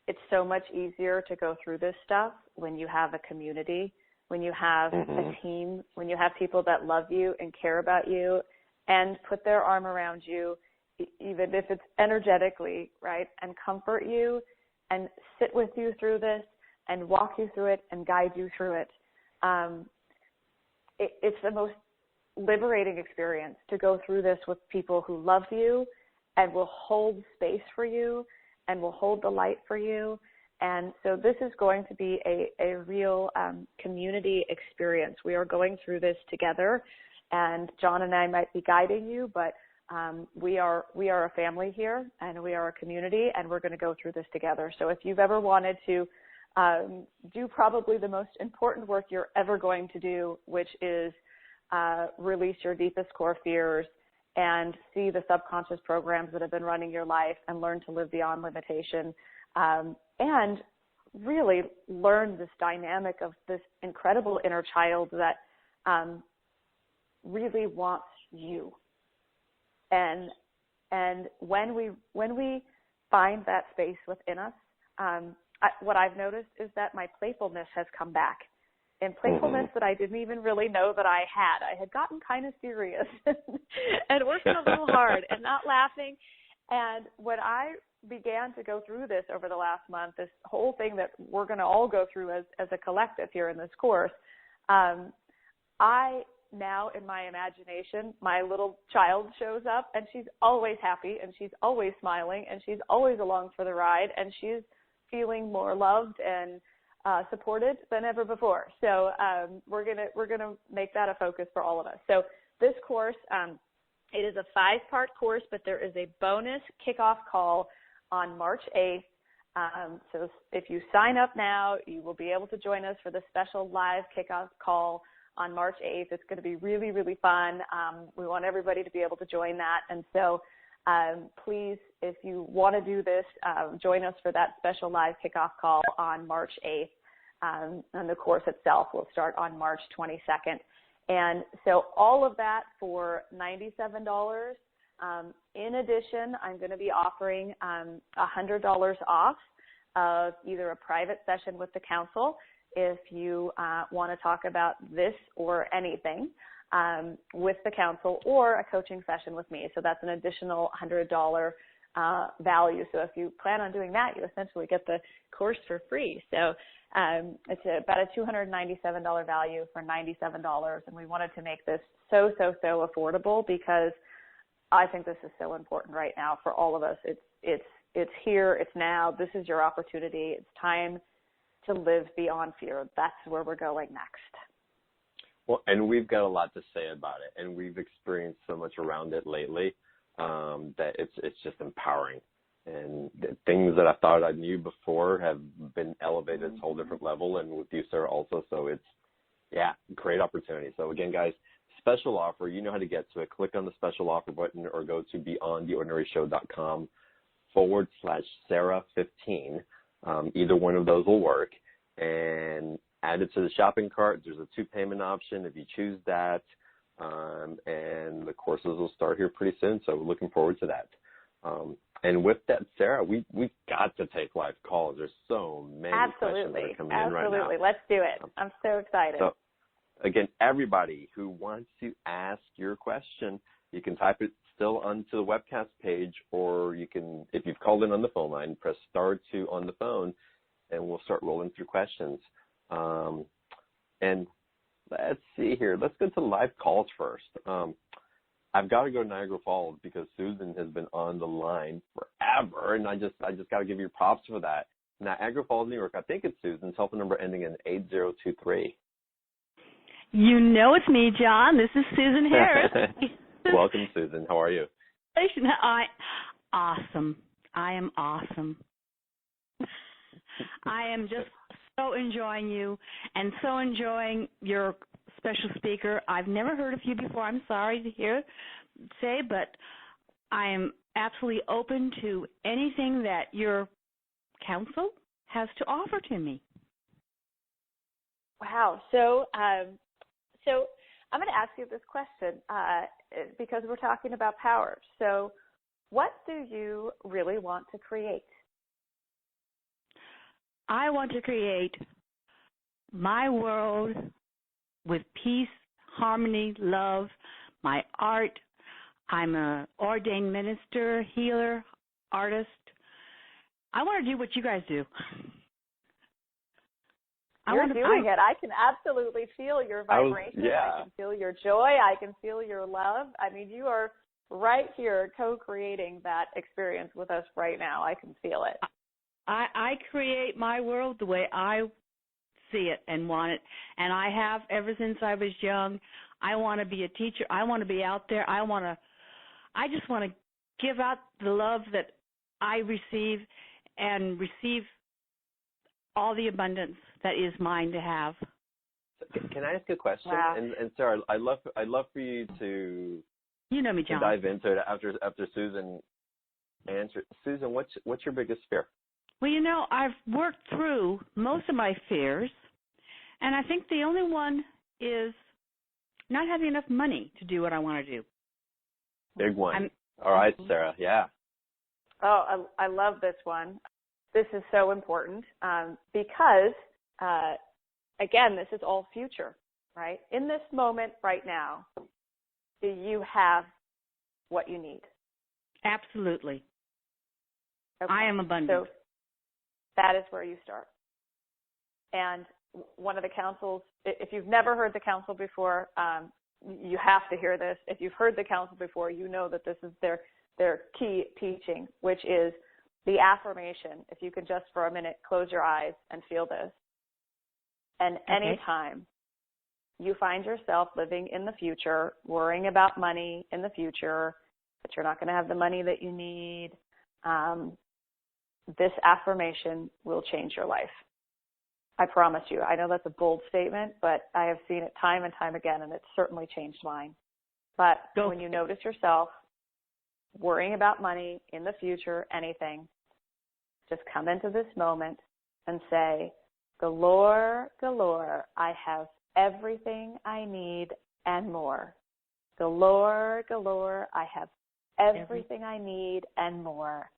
it's so much easier to go through this stuff when you have a community, when you have a team, when you have people that love you and care about you and put their arm around you, even if it's energetically, right, and comfort you and sit with you through this and walk you through it and guide you through it. it's the most liberating experience to go through this with people who love you and will hold space for you and will hold the light for you. And so this is going to be a real community experience. We are going through this together, and John and I might be guiding you, but we are a family here, and we are a community, and we're going to go through this together. So if you've ever wanted to do probably the most important work you're ever going to do, which is release your deepest core fears and see the subconscious programs that have been running your life and learn to live beyond limitation, and really learn this dynamic of this incredible inner child that really wants you. And when we find that space within us, what I've noticed is that my playfulness has come back. And playfulness that I didn't even really know that I had. I had gotten kind of serious and working a little hard and not laughing. And when I began to go through this over the last month, this whole thing that we're going to all go through as a collective here in this course, I now in my imagination, my little child shows up and she's always happy and she's always smiling and she's always along for the ride and she's feeling more loved and supported than ever before. So we're gonna make that a focus for all of us. So this course, it is a 5-part course, but there is a bonus kickoff call on March 8th. So if you sign up now, you will be able to join us for the special live kickoff call on March 8th. It's going to be really, really fun. We want everybody to be able to join that. And so please, if you want to do this, join us for that special live kickoff call on March 8th. And the course itself will start on March 22nd. And so all of that for $97. In addition, I'm going to be offering $100 off of either a private session with the council if you want to talk about this or anything with the council, or a coaching session with me. So that's an additional $100 value. So if you plan on doing that, you essentially get the course for free. So it's about a $297 value for $97. And we wanted to make this so affordable because I think this is so important right now for all of us. It's here, it's now. This is your opportunity. It's time to live beyond fear. That's where we're going next. Well, and we've got a lot to say about it, and we've experienced so much around it lately that it's just empowering. And the things that I thought I knew before have been elevated to a whole different level, and with you, Sara, also. So it's, great opportunity. So again, guys, special offer. You know how to get to it. Click on the special offer button or go to beyondtheordinaryshow.com/Sara15. Either one of those will work. And add it to the shopping cart. There's a 2-payment option if you choose that. And the courses will start here pretty soon. So we're looking forward to that. And with that, Sara, we got to take live calls. There's so many questions that are coming in right now. Absolutely. Let's do it. I'm so excited. So, again, everybody who wants to ask your question, you can type it still onto the webcast page, or you can, if you've called in on the phone line, press *2 on the phone, and we'll start rolling through questions. And let's see here. Let's go to live calls first. I've got to go to Niagara Falls because Susan has been on the line forever, and I just got to give you props for that. Niagara Falls, New York. I think it's Susan's telephone number ending in 8023. You know it's me, John. This is Susan Harris. Welcome, Susan. How are you? Awesome. I am awesome. I am just so enjoying you and so enjoying your special speaker. I've never heard of you before. I'm sorry to say, but I am absolutely open to anything that your council has to offer to me. Wow. So I'm going to ask you this question because we're talking about power. So what do you really want to create? I want to create my world with peace, harmony, love, my art. I'm an ordained minister, healer, artist. I want to do what you guys do. You're doing it. I can absolutely feel your vibration. I can feel your joy. I can feel your love. I mean, you are right here co-creating that experience with us right now. I can feel it. I create my world the way I see it and want it. And I have ever since I was young. I want to be a teacher. I want to be out there. I just want to give out the love that I receive and receive all the abundance that is mine to have. Can I ask a question? Wow. And Sarah, I'd love for you to me, John. dive into it after Susan answers. Susan, what's your biggest fear? Well, I've worked through most of my fears, and I think the only one is not having enough money to do what I want to do. Big one. All right, Sarah. Yeah. Oh, I love this one. This is so important because, again, this is all future, right? In this moment right now, do you have what you need? Absolutely. Okay. I am abundant. So that is where you start. And one of the councils, if you've never heard the council before, you have to hear this. If you've heard the council before, you know that this is their key teaching, which is the affirmation. If you could just for a minute close your eyes and feel this. And anytime you find yourself living in the future, worrying about money in the future, that you're not going to have the money that you need, this affirmation will change your life. I promise you. I know that's a bold statement, but I have seen it time and time again, and it's certainly changed mine. But when you notice yourself worrying about money in the future, anything, just come into this moment and say, galore, galore, I have everything I need and more. Galore, galore, I have everything I need and more.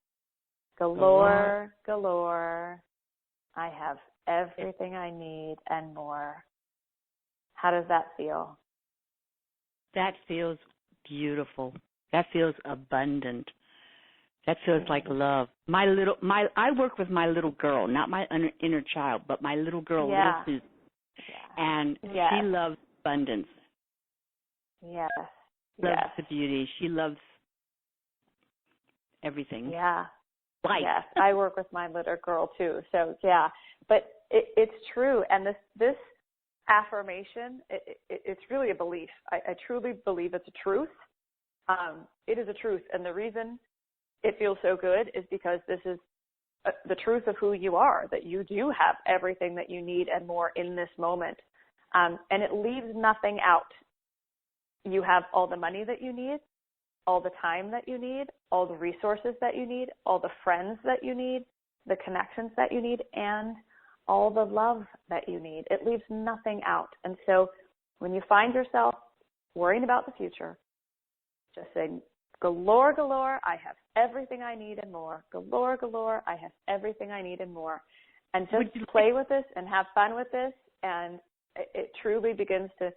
Galore, galore, I have everything I need and more. How does that feel? That feels beautiful. That feels abundant. That feels like love. I work with my little girl, not my inner child, but my little girl, little Susan. Yeah. And she loves abundance. Yes. Loves the beauty. She loves everything. Yeah. Life. Yes, I work with my little girl too. So but it's true, and this affirmation, it's really a belief. I truly believe it's a truth. It is a truth, and the reason it feels so good is because this is the truth of who you are, that you do have everything that you need and more in this moment, and it leaves nothing out. You have all the money that you need, all the time that you need, all the resources that you need, all the friends that you need, the connections that you need, and all the love that you need. It leaves nothing out. And so when you find yourself worrying about the future, just say, galore, galore, I have everything I need and more. Galore, galore, I have everything I need and more. And just play with this and have fun with this, and it truly begins to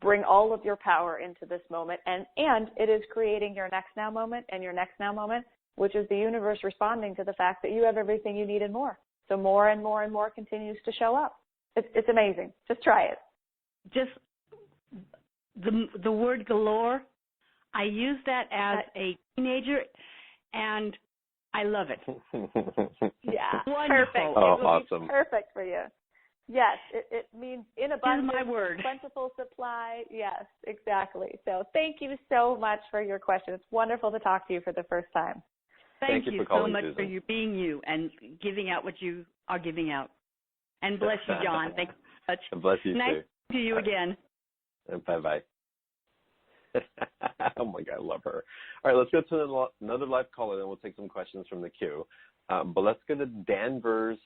bring all of your power into this moment. And it is creating your next now moment and your next now moment, which is the universe responding to the fact that you have everything you need and more. So more and more and more continues to show up. It's amazing. Just try it. Just the word galore, I use that as a teenager, and I love it. Yeah. Wonderful. Perfect. Oh, it will awesome. be perfect for you. Yes, it means in abundance, my word. plentiful supply. Yes, exactly. So thank you so much for your question. It's wonderful to talk to you for the first time. Thank you for calling, so much Susan. for you being you and giving out what you are giving out. And bless you, John. Thank you so much. And bless you, nice too. to you again. Bye-bye. Oh, my God, I love her. All right, let's go to another live caller, then we'll take some questions from the queue. But let's go to Danvers,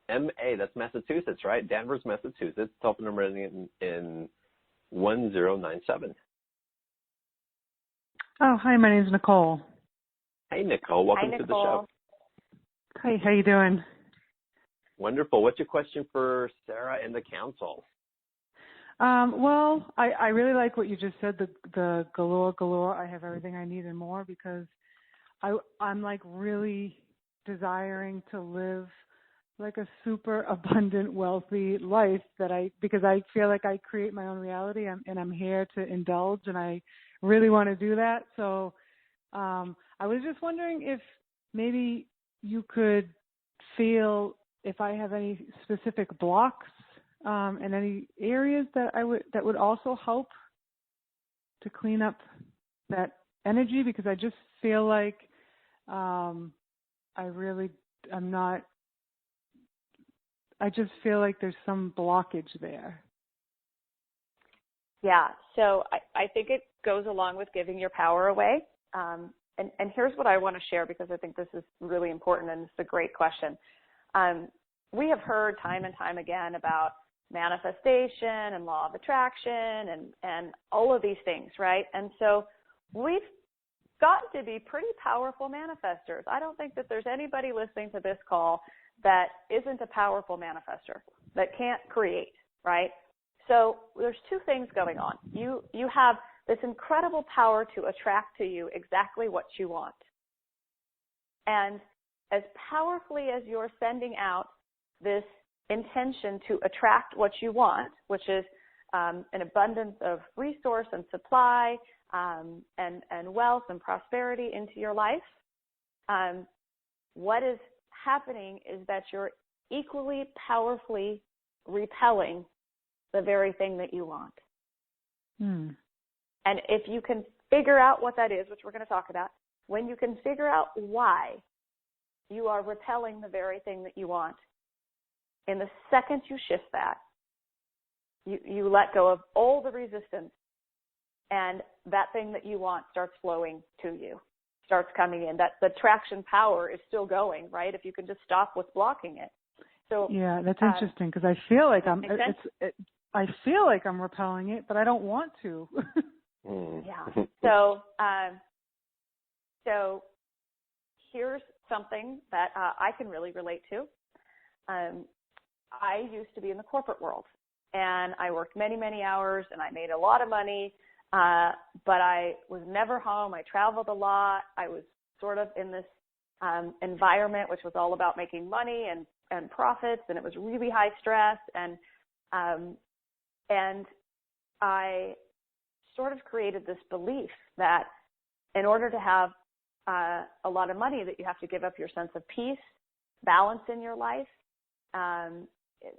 MA. That's Massachusetts, right? Danvers, Massachusetts. Telephone number in 1097. Oh, hi, my name's Nicole. Hey, Nicole. Welcome to the show. Hi, how you doing? Wonderful. What's your question for Sarah and the council? Well, I really like what you just said, the galore, I have everything I need and more, because I'm like really desiring to live like a super abundant, wealthy life because I feel like I create my own reality and I'm here to indulge and I really want to do that. So I was just wondering if maybe you could feel if I have any specific blocks in any areas that would also help to clean up that energy, because I just feel like I just feel like there's some blockage there. Yeah, so I think it goes along with giving your power away. And here's what I want to share, because I think this is really important and it's a great question. We have heard time and time again about manifestation and law of attraction and all of these things, right? And so we've gotten to be pretty powerful manifestors. I don't think that there's anybody listening to this call that isn't a powerful manifester, that can't create, right? So there's two things going on. You have this incredible power to attract to you exactly what you want. And as powerfully as you're sending out this intention to attract what you want, which is an abundance of resource and supply and wealth and prosperity into your life, what is happening is that you're equally powerfully repelling the very thing that you want. And if you can figure out what that is, which we're going to talk about, when you can figure out why you are repelling the very thing that you want, in the second you shift that, you let go of all the resistance, and that thing that you want starts flowing to you, starts coming in. That the traction power is still going, right? If you can just stop what's blocking it. So yeah, that's interesting, because I feel like I feel like I'm repelling it, but I don't want to. Yeah. So here's something that I can really relate to. I used to be in the corporate world, and I worked many, many hours, and I made a lot of money, but I was never home. I traveled a lot. I was sort of in this environment which was all about making money and profits, and it was really high stress, and I sort of created this belief that in order to have a lot of money, that you have to give up your sense of peace, balance in your life.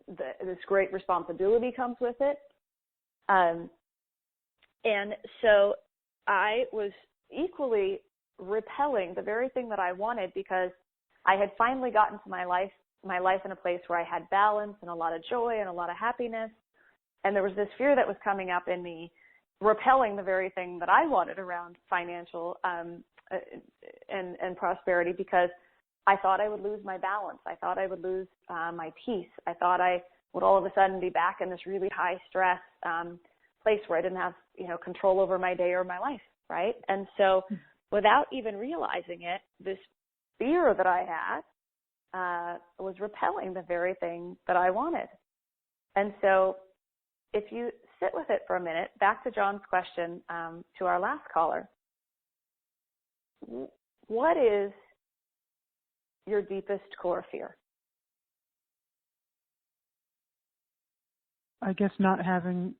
This great responsibility comes with it. And so I was equally repelling the very thing that I wanted, because I had finally gotten to my life in a place where I had balance and a lot of joy and a lot of happiness. And there was this fear that was coming up in me, repelling the very thing that I wanted around financial and prosperity, because I thought I would lose my balance. I thought I would lose my peace. I thought I would all of a sudden be back in this really high stress place where I didn't have, control over my day or my life, right? And so without even realizing it, this fear that I had was repelling the very thing that I wanted. And so if you sit with it for a minute, back to John's question to our last caller, what is your deepest core fear? I guess not having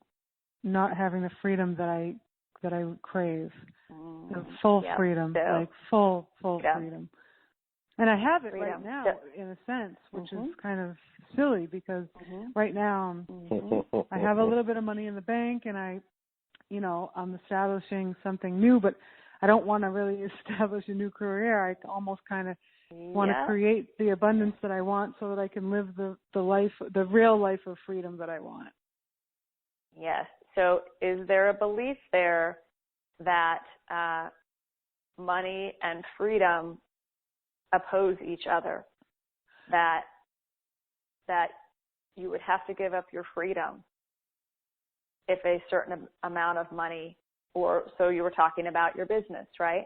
the freedom that I crave, the full freedom, like full freedom. And I have it right now, in a sense, which is kind of silly, because right now I have a little bit of money in the bank, and I'm establishing something new, but I don't want to really establish a new career. I almost kind of want to create the abundance that I want, so that I can live the real life of freedom that I want. Yes. So is there a belief there that money and freedom oppose each other? That you would have to give up your freedom if a certain amount of money, or so you were talking about your business, right?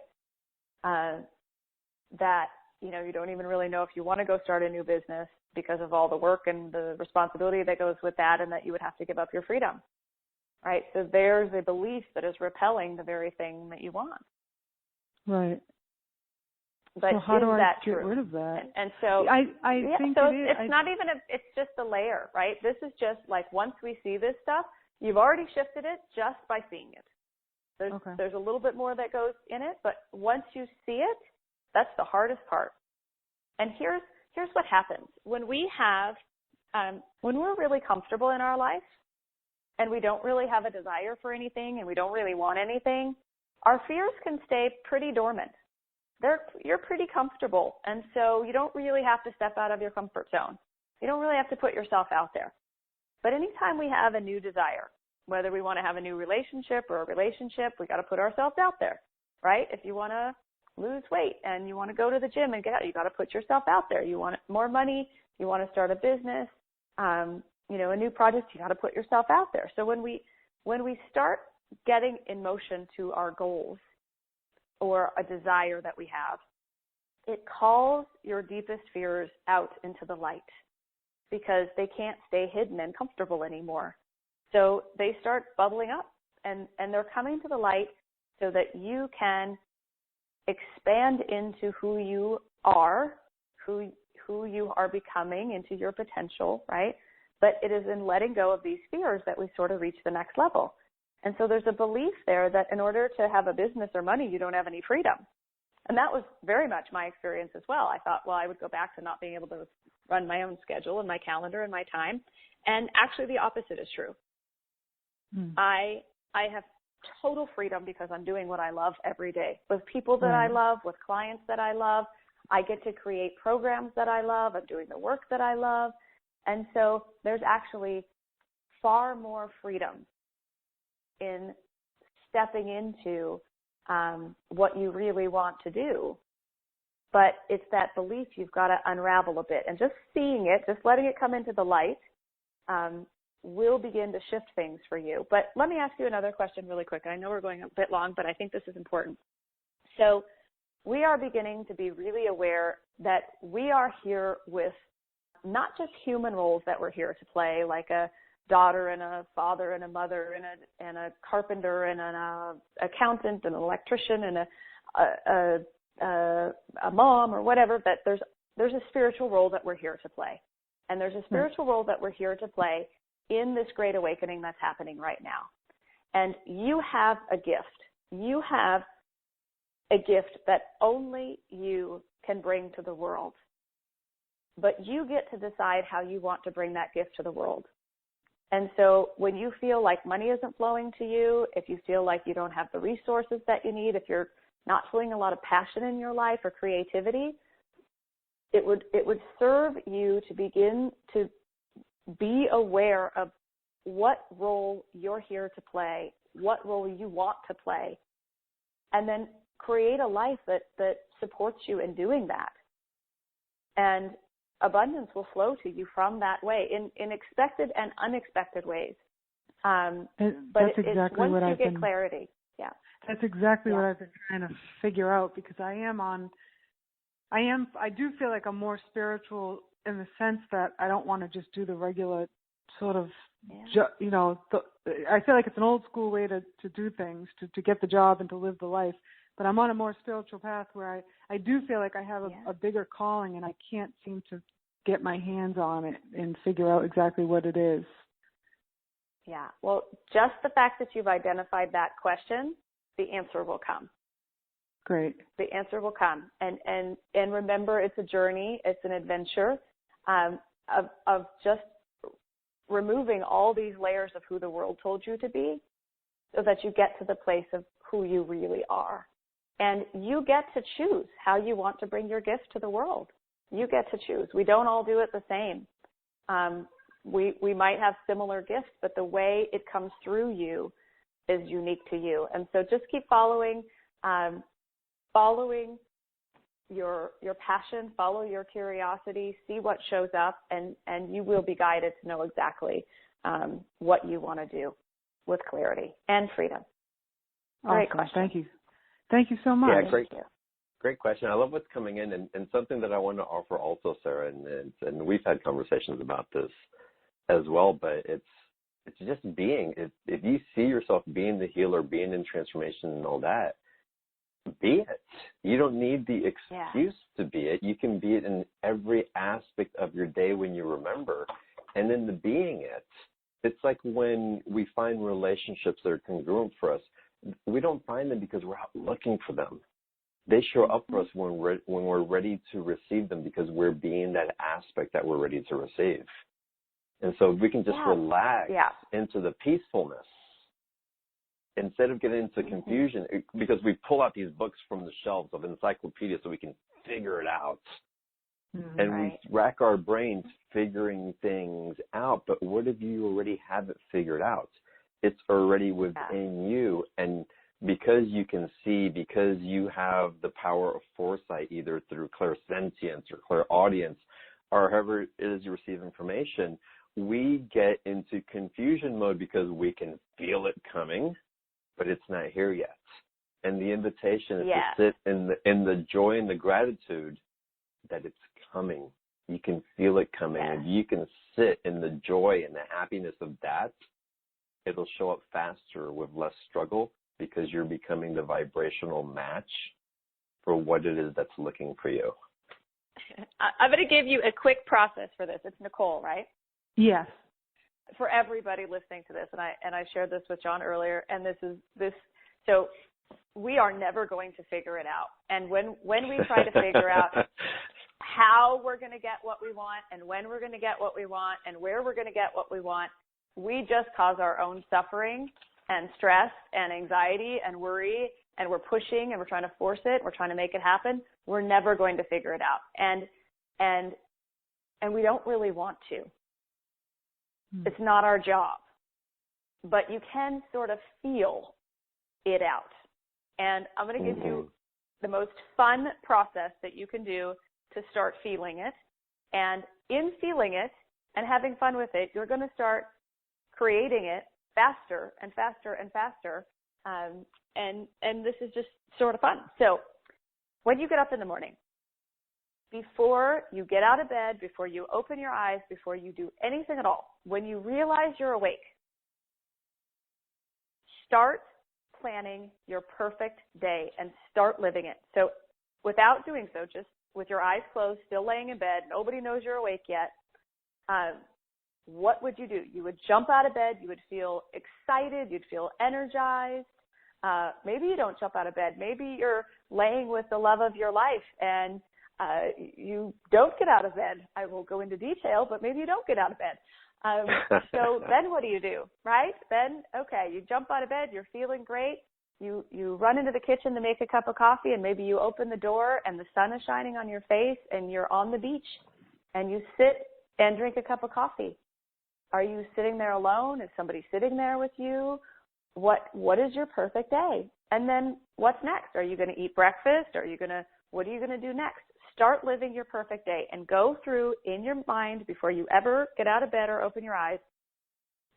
That you don't even really know if you want to go start a new business because of all the work and the responsibility that goes with that, and that you would have to give up your freedom, right? So there's a belief that is repelling the very thing that you want. Right. But so how is do I that get true? rid of that? And so I think so it is. It's not even it's just a layer, right? This is just like once we see this stuff, you've already shifted it just by seeing it. There's a little bit more that goes in it, but once you see it, that's the hardest part. And here's what happens when when we're really comfortable in our life and we don't really have a desire for anything and we don't really want anything, our fears can stay pretty dormant. You're pretty comfortable, and so you don't really have to step out of your comfort zone. You don't really have to put yourself out there. But anytime we have a new desire, whether we want to have a new relationship or a relationship, we got to put ourselves out there, right? If you want to lose weight and you want to go to the gym and get out, you got to put yourself out there. You want more money, you want to start a business, a new project, you got to put yourself out there. So when we start getting in motion to our goals or a desire that we have, it calls your deepest fears out into the light because they can't stay hidden and comfortable anymore. So they start bubbling up and they're coming to the light so that you can expand into who you are, who you are becoming, into your potential, right? But it is in letting go of these fears that we sort of reach the next level. And so there's a belief there that in order to have a business or money, you don't have any freedom. And that was very much my experience as well. I thought, well, I would go back to not being able to run my own schedule and my calendar and my time. And actually the opposite is true. I have total freedom because I'm doing what I love every day with people that I love, with clients that I love. I get to create programs that I love. I'm doing the work that I love. And so there's actually far more freedom in stepping into what you really want to do. But it's that belief you've got to unravel a bit. And just seeing it, just letting it come into the light will begin to shift things for you. But let me ask you another question really quick. I know we're going a bit long, but I think this is important. So we are beginning to be really aware that we are here with not just human roles that we're here to play, like a daughter and a father and a mother and a carpenter and an accountant and an electrician and a mom or whatever, that there's a spiritual role that we're here to play. And there's a spiritual role that we're here to play in this great awakening that's happening right now. And you have a gift. You have a gift that only you can bring to the world. But you get to decide how you want to bring that gift to the world. And so when you feel like money isn't flowing to you, if you feel like you don't have the resources that you need, if you're not feeling a lot of passion in your life or creativity, it would serve you to begin to be aware of what role you're here to play, what role you want to play, and then create a life that supports you in doing that. And abundance will flow to you from that way in expected and unexpected ways. But that's exactly once what you I've get been, clarity. Yeah. That's exactly what I've been trying to figure out, because I do feel like I'm more spiritual in the sense that I don't want to just do the regular sort of, I feel like it's an old school way to do things, to get the job and to live the life. But I'm on a more spiritual path where I do feel like I have a bigger calling, and I can't seem to get my hands on it and figure out exactly what it is. Yeah. Well, just the fact that you've identified that question, the answer will come. Great. The answer will come. And remember, it's a journey. It's an adventure of just removing all these layers of who the world told you to be so that you get to the place of who you really are. And you get to choose how you want to bring your gift to the world. You get to choose. We don't all do it the same. We might have similar gifts, but the way it comes through you is unique to you. And so just keep following your passion, follow your curiosity, see what shows up, and you will be guided to know exactly what you want to do with clarity and freedom. Awesome. Great question. Thank you. Thank you so much. Yeah, great question. I love what's coming in, and something that I want to offer also, Sarah, and we've had conversations about this as well, but it's just being. If you see yourself being the healer, being in transformation and all that, be it. You don't need the excuse to be it. You can be it in every aspect of your day when you remember. And in the being it, it's like when we find relationships that are congruent for us, we don't find them because we're out looking for them. They show up for us when we're ready to receive them, because we're being that aspect that we're ready to receive. And so we can just relax into the peacefulness instead of getting into confusion, because we pull out these books from the shelves of encyclopedias so we can figure it out. And we rack our brains figuring things out. But what if you already have it figured out? It's already within you. And because you can see, because you have the power of foresight, either through clairsentience or clairaudience, or however it is you receive information, we get into confusion mode because we can feel it coming, but it's not here yet. And the invitation is to sit in the joy and the gratitude that it's coming. You can feel it coming. And you can sit in the joy and the happiness of that. It'll show up faster with less struggle, because you're becoming the vibrational match for what it is that's looking for you. I'm going to give you a quick process for this. It's Nicole, right? Yes. For everybody listening to this, and I shared this with John earlier, and this. So we are never going to figure it out. And when we try to figure out how we're going to get what we want, and when we're going to get what we want, and where we're going to get what we want, we just cause our own suffering and stress and anxiety and worry, and we're pushing and we're trying to force it. We're trying to make it happen. We're never going to figure it out. And we don't really want to. It's not our job. But you can sort of feel it out. And I'm going to give you the most fun process that you can do to start feeling it. And in feeling it and having fun with it, you're going to start creating it faster and faster and faster. And this is just sort of fun. So when you get up in the morning, before you get out of bed, before you open your eyes, before you do anything at all, when you realize you're awake, start planning your perfect day and start living it. So without doing so, just with your eyes closed, still laying in bed, nobody knows you're awake yet, what would you do? You would jump out of bed. You would feel excited. You'd feel energized. Maybe you don't jump out of bed. Maybe you're laying with the love of your life and you don't get out of bed. I won't go into detail, but maybe you don't get out of bed. So then what do, right? Then, okay, you jump out of bed. You're feeling great. You run into the kitchen to make a cup of coffee, and maybe you open the door and the sun is shining on your face and you're on the beach and you sit and drink a cup of coffee. Are you sitting there alone? Is somebody sitting there with you? What is your perfect day? And then what's next? Are you going to eat breakfast? What are you going to do next? Start living your perfect day and go through in your mind before you ever get out of bed or open your eyes.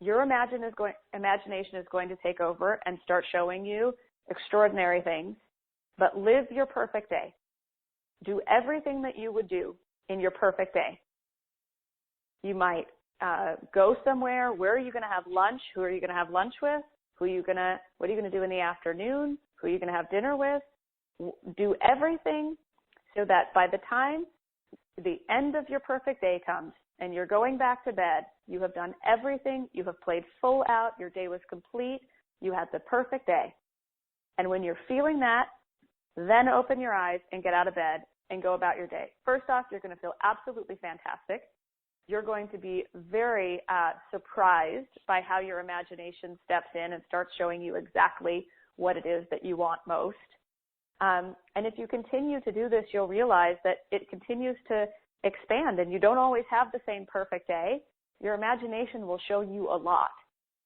Your imagination is going to take over and start showing you extraordinary things, but live your perfect day. Do everything that you would do in your perfect day. You might go somewhere. Where are you going to have lunch? Who are you going to have lunch with? What are you going to do in the afternoon? Who are you going to have dinner with? Do everything so that by the time the end of your perfect day comes and you're going back to bed, you have done everything. You have played full out. Your day was complete. You had the perfect day. And when you're feeling that, then open your eyes and get out of bed and go about your day. First off, you're going to feel absolutely fantastic. You're going to be very surprised by how your imagination steps in and starts showing you exactly what it is that you want most. And if you continue to do this, you'll realize that it continues to expand, and you don't always have the same perfect day. Your imagination will show you a lot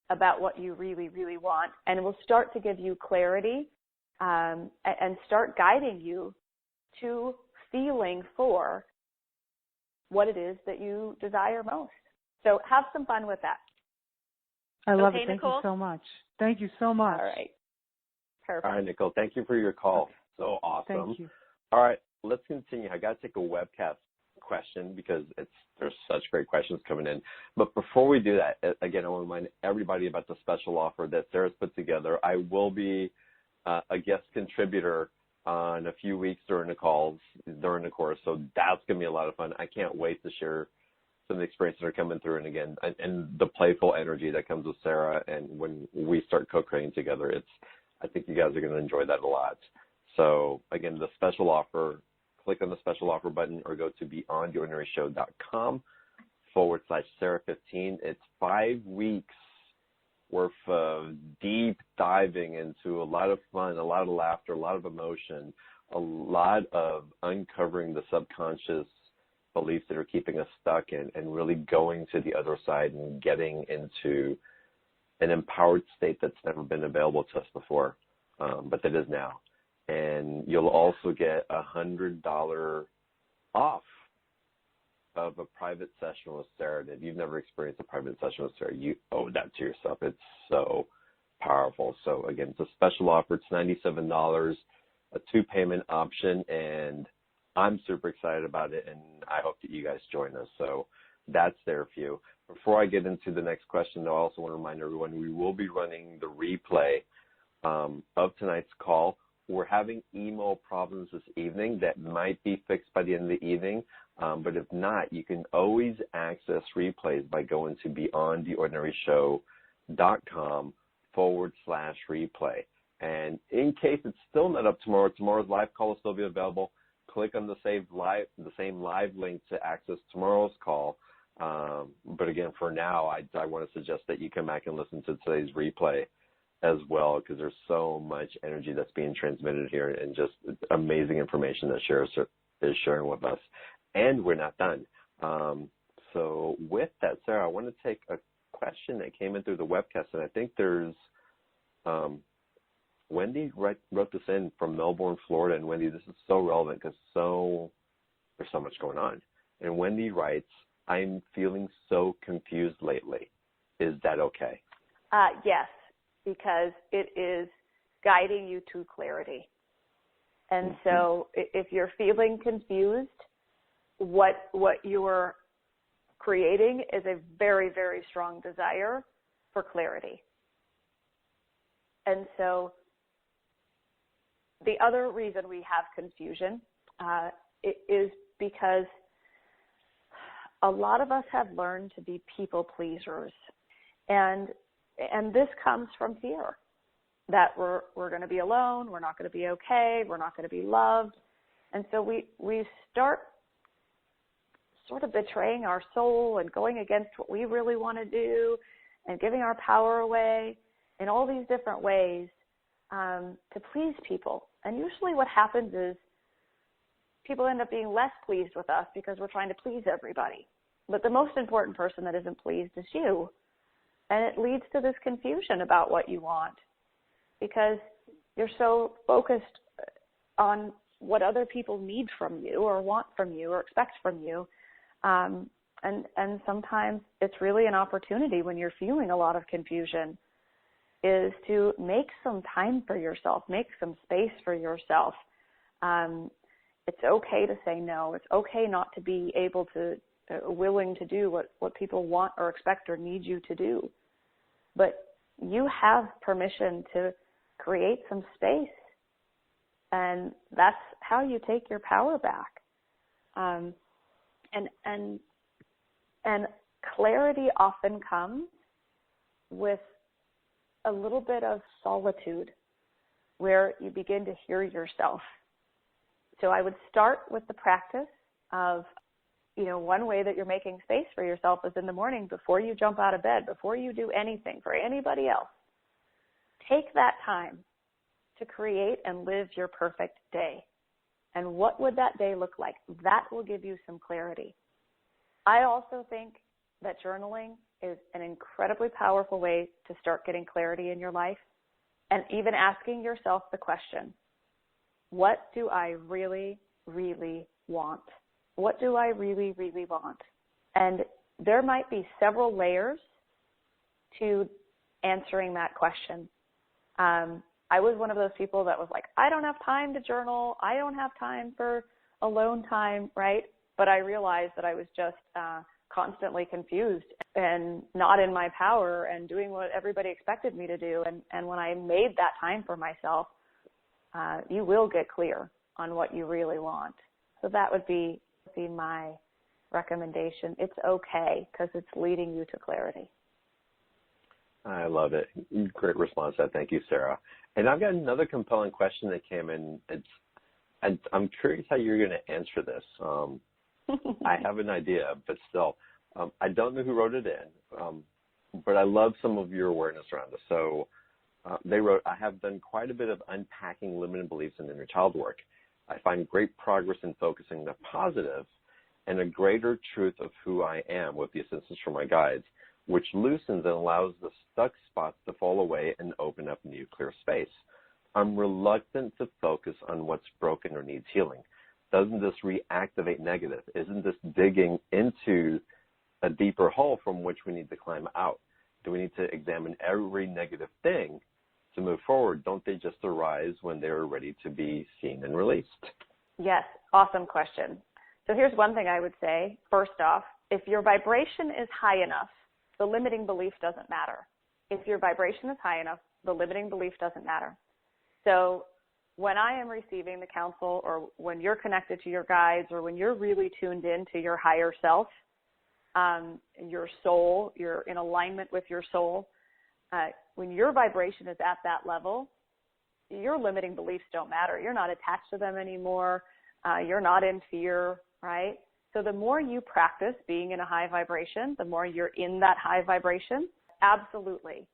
about what you really, really want, and it will start to give you clarity and start guiding you to feeling for what it is that you desire most. So have some fun with that. I love it. Nicole? Thank you so much. Thank you so much. All right. Perfect. All right, Nicole, thank you for your call. So awesome. Thank you. All right, let's continue. I got to take a webcast question because there's such great questions coming in. But before we do that, again, I want to remind everybody about the special offer that Sarah's put together. I will be a guest contributor in a few weeks during the calls, during the course. So that's going to be a lot of fun. I can't wait to share some of the experiences that are coming through. And again, and the playful energy that comes with Sara. And when we start co-creating together, I think you guys are going to enjoy that a lot. So again, the special offer, click on the special offer button or go to beyondtheordinaryshow.com/Sara15. It's 5 weeks worth of deep diving into a lot of fun, a lot of laughter, a lot of emotion, a lot of uncovering the subconscious beliefs that are keeping us stuck and really going to the other side and getting into an empowered state that's never been available to us before, but that is now. And you'll also get $100 off of a private session with Sara. And if you've never experienced a private session with Sara, you owe that to yourself. It's so powerful. So again, it's a special offer. It's $97, a 2-payment option, and I'm super excited about it, and I hope that you guys join us. So that's there for you. Before I get into the next question, though, I also want to remind everyone we will be running the replay of tonight's call. We're having email problems this evening that might be fixed by the end of the evening, but if not, you can always access replays by going to beyondtheordinaryshow.com/replay. And in case it's still not up tomorrow's live call will still be available. Click on the same live link to access tomorrow's call. But again, for now, I want to suggest that you come back and listen to today's replay as well, because there's so much energy that's being transmitted here and just amazing information that Sara is sharing with us. And we're not done. So with that, Sara, I want to take a question that came in through the webcast, and I think there's Wendy wrote this in from Melbourne, Florida. And Wendy, this is so relevant because there's so much going on. And Wendy writes, I'm feeling so confused lately. Is that okay? Yes, because it is guiding you to clarity. And so if you're feeling confused, what you're creating is a very, very strong desire for clarity. And so the other reason we have confusion is because a lot of us have learned to be people pleasers. And this comes from fear that we're going to be alone, we're not going to be okay, we're not going to be loved. And so we start sort of betraying our soul and going against what we really want to do and giving our power away in all these different ways to please people. And usually what happens is people end up being less pleased with us because we're trying to please everybody. But the most important person that isn't pleased is you. And it leads to this confusion about what you want because you're so focused on what other people need from you or want from you or expect from you. And sometimes it's really an opportunity when you're feeling a lot of confusion is to make some time for yourself, make some space for yourself. It's okay to say no. It's okay not to be able to, willing to do what people want or expect or need you to do. But you have permission to create some space. And that's how you take your power back. And clarity often comes with a little bit of solitude where you begin to hear yourself. So I would start with the practice of, one way that you're making space for yourself is in the morning before you jump out of bed, before you do anything for anybody else. Take that time to create and live your perfect day. And what would that day look like? That will give you some clarity. I also think that journaling is an incredibly powerful way to start getting clarity in your life, and even asking yourself the question, what do I really, really want? What do I really, really want? And there might be several layers to answering that question. I was one of those people that was like, I don't have time to journal. I don't have time for alone time, right? But I realized that I was just constantly confused and not in my power and doing what everybody expected me to do. And when I made that time for myself, you will get clear on what you really want. So that would be my recommendation. It's okay because it's leading you to clarity. I love it. Great response. Thank you, Sara. And I've got another compelling question that came in. I'm curious how you're going to answer this. I have an idea, but still, I don't know who wrote it in, but I love some of your awareness around this. So they wrote, I have done quite a bit of unpacking limiting beliefs in inner child work. I find great progress in focusing the positive and a greater truth of who I am with the assistance from my guides, which loosens and allows the stuck spots to fall away and open up new clear space. I'm reluctant to focus on what's broken or needs healing. Doesn't this reactivate negative? Isn't this digging into a deeper hole from which we need to climb out? Do we need to examine every negative thing to move forward? Don't they just arise when they're ready to be seen and released? Yes, awesome question. So here's one thing I would say. First off, if your vibration is high enough, the limiting belief doesn't matter. If your vibration is high enough, the limiting belief doesn't matter. So when I am receiving the counsel, or when you're connected to your guides, or when you're really tuned in to your higher self, your soul, you're in alignment with your soul, when your vibration is at that level, your limiting beliefs don't matter. You're not attached to them anymore. You're not in fear, right? So the more you practice being in a high vibration, the more you're in that high vibration, absolutely,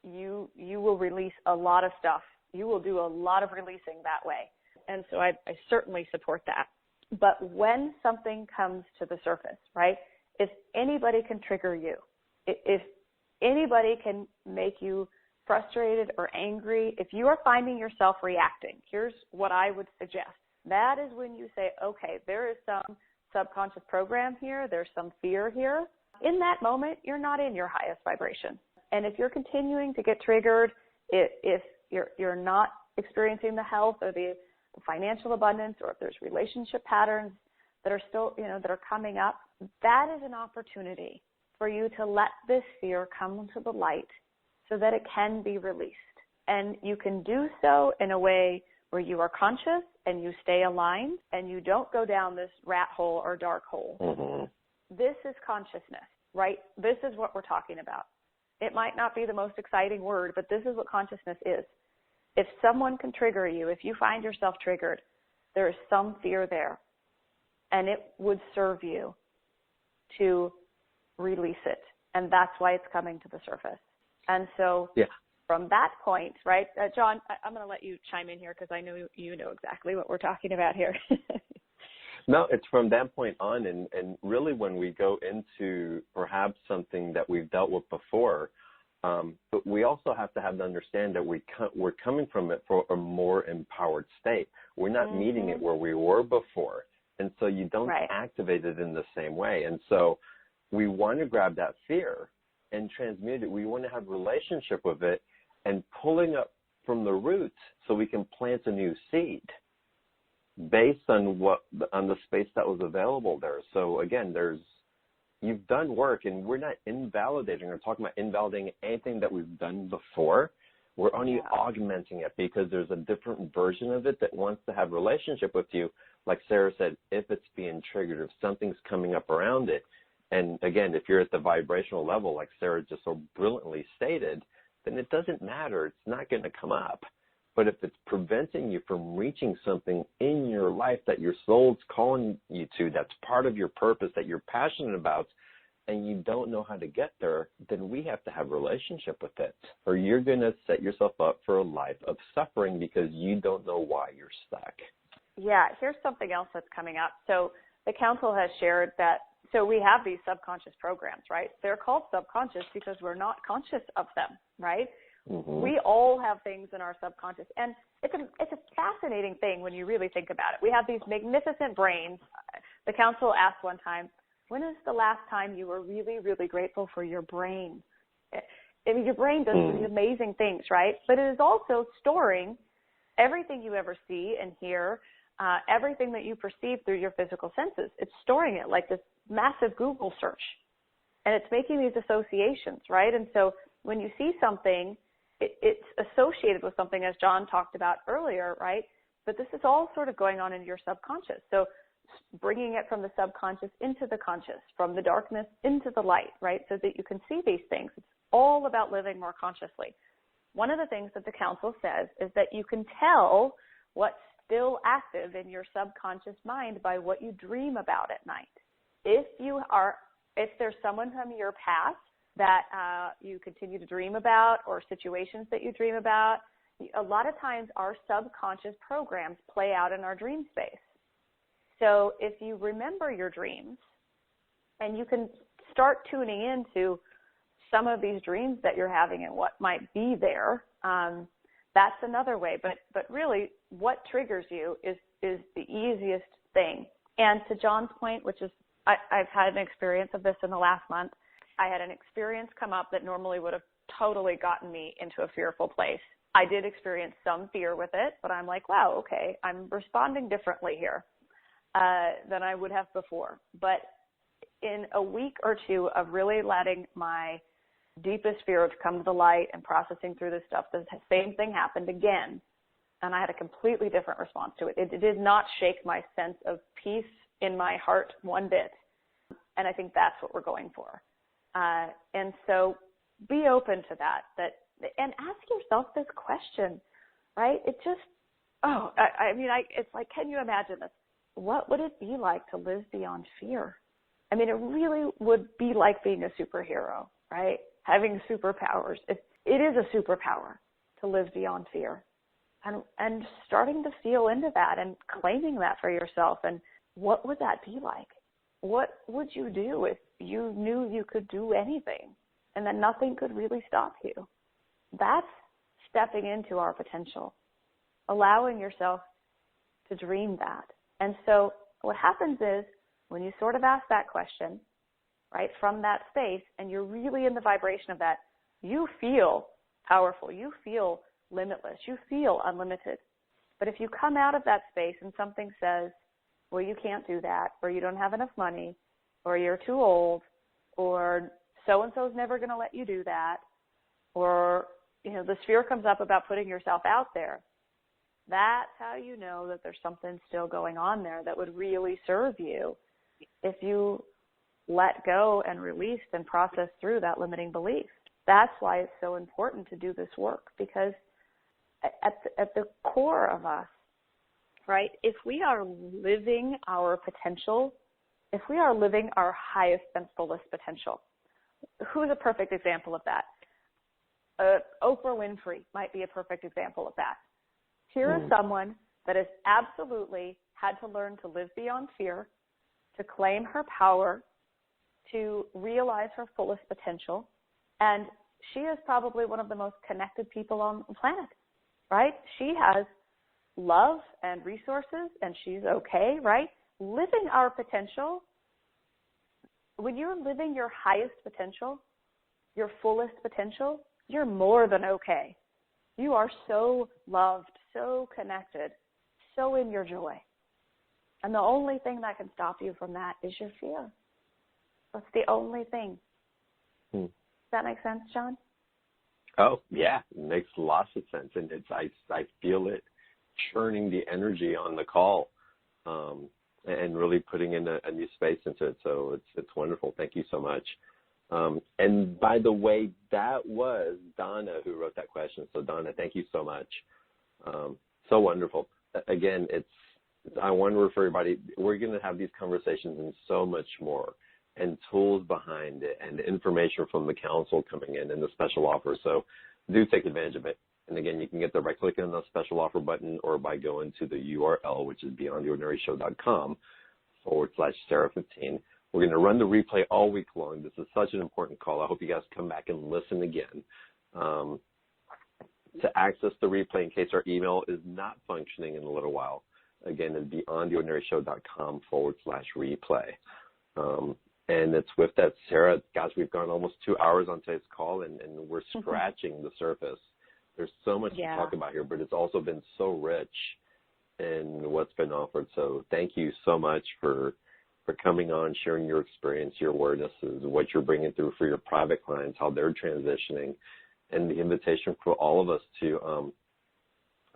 you will release a lot of stuff. You will do a lot of releasing that way. And so I certainly support that. But when something comes to the surface, right, if anybody can trigger you, if anybody can make you frustrated or angry, if you are finding yourself reacting, here's what I would suggest. That is when you say, okay, there is some subconscious program here, there's some fear here. In that moment, you're not in your highest vibration. And if you're continuing to get triggered, if you're not experiencing the health or the financial abundance, or if there's relationship patterns that are still, that are coming up, that is an opportunity for you to let this fear come to the light so that it can be released. And you can do so in a way where you are conscious and you stay aligned and you don't go down this rat hole or dark hole. Mm-hmm. This is consciousness, right? This is what we're talking about. It might not be the most exciting word, but this is what consciousness is. If someone can trigger you, if you find yourself triggered, there is some fear there, and it would serve you to release it, and that's why it's coming to the surface. And so from that point, right, John, I'm going to let you chime in here because I know you know exactly what we're talking about here. No, it's from that point on, and really when we go into perhaps something that we've dealt with before, but we also have to have to understand that we're coming from it for a more empowered state. We're not meeting it where we were before, and so you don't activate it in the same way. And so we want to grab that fear and transmute it. We want to have a relationship with it and pulling up from the roots so we can plant a new seed based on the space that was available there. So again, you've done work, and we're not invalidating or talking about invalidating anything that we've done before. We're only augmenting it because there's a different version of it that wants to have a relationship with you. Like Sara said, if it's being triggered, if something's coming up around it. And again, if you're at the vibrational level, like Sara just so brilliantly stated, then it doesn't matter. It's not going to come up. But if it's preventing you from reaching something in your life that your soul's calling you to, that's part of your purpose, that you're passionate about, and you don't know how to get there, then we have to have a relationship with it. Or you're going to set yourself up for a life of suffering because you don't know why you're stuck. Yeah, here's something else that's coming up. So the council has shared that, so we have these subconscious programs, right? They're called subconscious because we're not conscious of them, right? Mm-hmm. We all have things in our subconscious, and it's a fascinating thing when you really think about it. We have these magnificent brains. The council asked one time, when is the last time you were really, really grateful for your brain? I mean, your brain does these amazing things, right? But it is also storing everything you ever see and hear, everything that you perceive through your physical senses. It's storing it like this massive Google search, and it's making these associations, right? And so when you see something it's associated with something, as John talked about earlier, right? But this is all sort of going on in your subconscious. So bringing it from the subconscious into the conscious, from the darkness into the light, right? So that you can see these things. It's all about living more consciously. One of the things that the council says is that you can tell what's still active in your subconscious mind by what you dream about at night. If there's someone from your past that you continue to dream about, or situations that you dream about, a lot of times our subconscious programs play out in our dream space. So if you remember your dreams, and you can start tuning into some of these dreams that you're having and what might be there, that's another way. But really, what triggers you is the easiest thing. And to John's point, which is I've had an experience of this in the last month. I had an experience come up that normally would have totally gotten me into a fearful place. I did experience some fear with it, but I'm like, wow, okay, I'm responding differently here than I would have before. But in a week or two of really letting my deepest fear come to the light and processing through this stuff, the same thing happened again, and I had a completely different response to it. It did not shake my sense of peace in my heart one bit, and I think that's what we're going for. And so be open to that, and ask yourself this question, right? It just, it's like, can you imagine this? What would it be like to live beyond fear? I mean, it really would be like being a superhero, right? Having superpowers. It is a superpower to live beyond fear. And starting to feel into that and claiming that for yourself. And what would that be like? What would you do if you knew you could do anything and that nothing could really stop you? That's stepping into our potential, allowing yourself to dream that. And so what happens is when you sort of ask that question, right, from that space, and you're really in the vibration of that, you feel powerful, you feel limitless, you feel unlimited. But if you come out of that space and something says, well, you can't do that, or you don't have enough money, or you're too old, or so-and-so's never going to let you do that, or, the fear comes up about putting yourself out there, that's how you know that there's something still going on there that would really serve you if you let go and release and process through that limiting belief. That's why it's so important to do this work, because at the core of us, right, if we are living our potential, if we are living our highest and fullest potential, who's a perfect example of that? Oprah Winfrey might be a perfect example of that. Here is someone that has absolutely had to learn to live beyond fear, to claim her power, to realize her fullest potential, and she is probably one of the most connected people on the planet, right? She has love and resources, and she's okay, right? Living our potential, when you're living your highest potential, your fullest potential, you're more than okay. You are so loved, so connected, so in your joy. And the only thing that can stop you from that is your fear. That's the only thing. Does that make sense, John? Oh, yeah, it makes lots of sense. And I feel it churning the energy on the call and really putting in a new space into it. So it's wonderful. Thank you so much. And by the way, that was Donna who wrote that question. So Donna, thank you so much. So wonderful. Again, I want to refer everybody, we're going to have these conversations and so much more, and tools behind it, and information from the council coming in, and the special offer. So do take advantage of it. And again, you can get there by clicking on the special offer button, or by going to the URL, which is beyondtheordinaryshow.com/Sara15. We're going to run the replay all week long. This is such an important call. I hope you guys come back and listen again. To access the replay, in case our email is not functioning in a little while, again, it's beyondtheordinaryshow.com/replay. And it's with that, Sara, guys, we've gone almost 2 hours on today's call, and we're scratching the surface. There's so much to talk about here, but it's also been so rich in what's been offered. So thank you so much for coming on, sharing your experience, your awarenesses, what you're bringing through for your private clients, how they're transitioning, and the invitation for all of us to,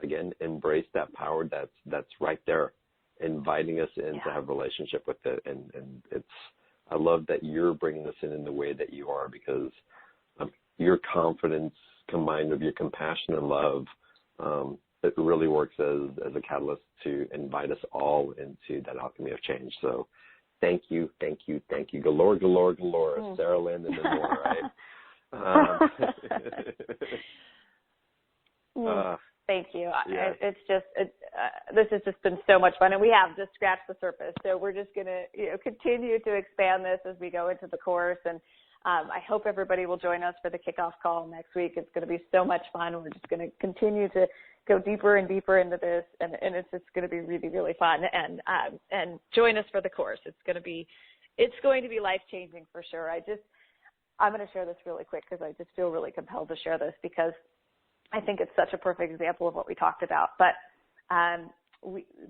again, embrace that power that's right there, inviting us in to have a relationship with it. And I love that you're bringing us in the way that you are, because your confidence combined with your compassion and love, it really works as a catalyst to invite us all into that alchemy of change. So thank you. Galore, galore, galore. Sara Landon and more, right? Thank you. It's just this has just been so much fun, and we have just scratched the surface. So we're just going to continue to expand this as we go into the course, and I hope everybody will join us for the kickoff call next week. It's going to be so much fun. We're just going to continue to go deeper and deeper into this, and it's just going to be really, really fun. And join us for the course. It's going to be life-changing for sure. I'm going to share this really quick because I just feel really compelled to share this, because I think it's such a perfect example of what we talked about. But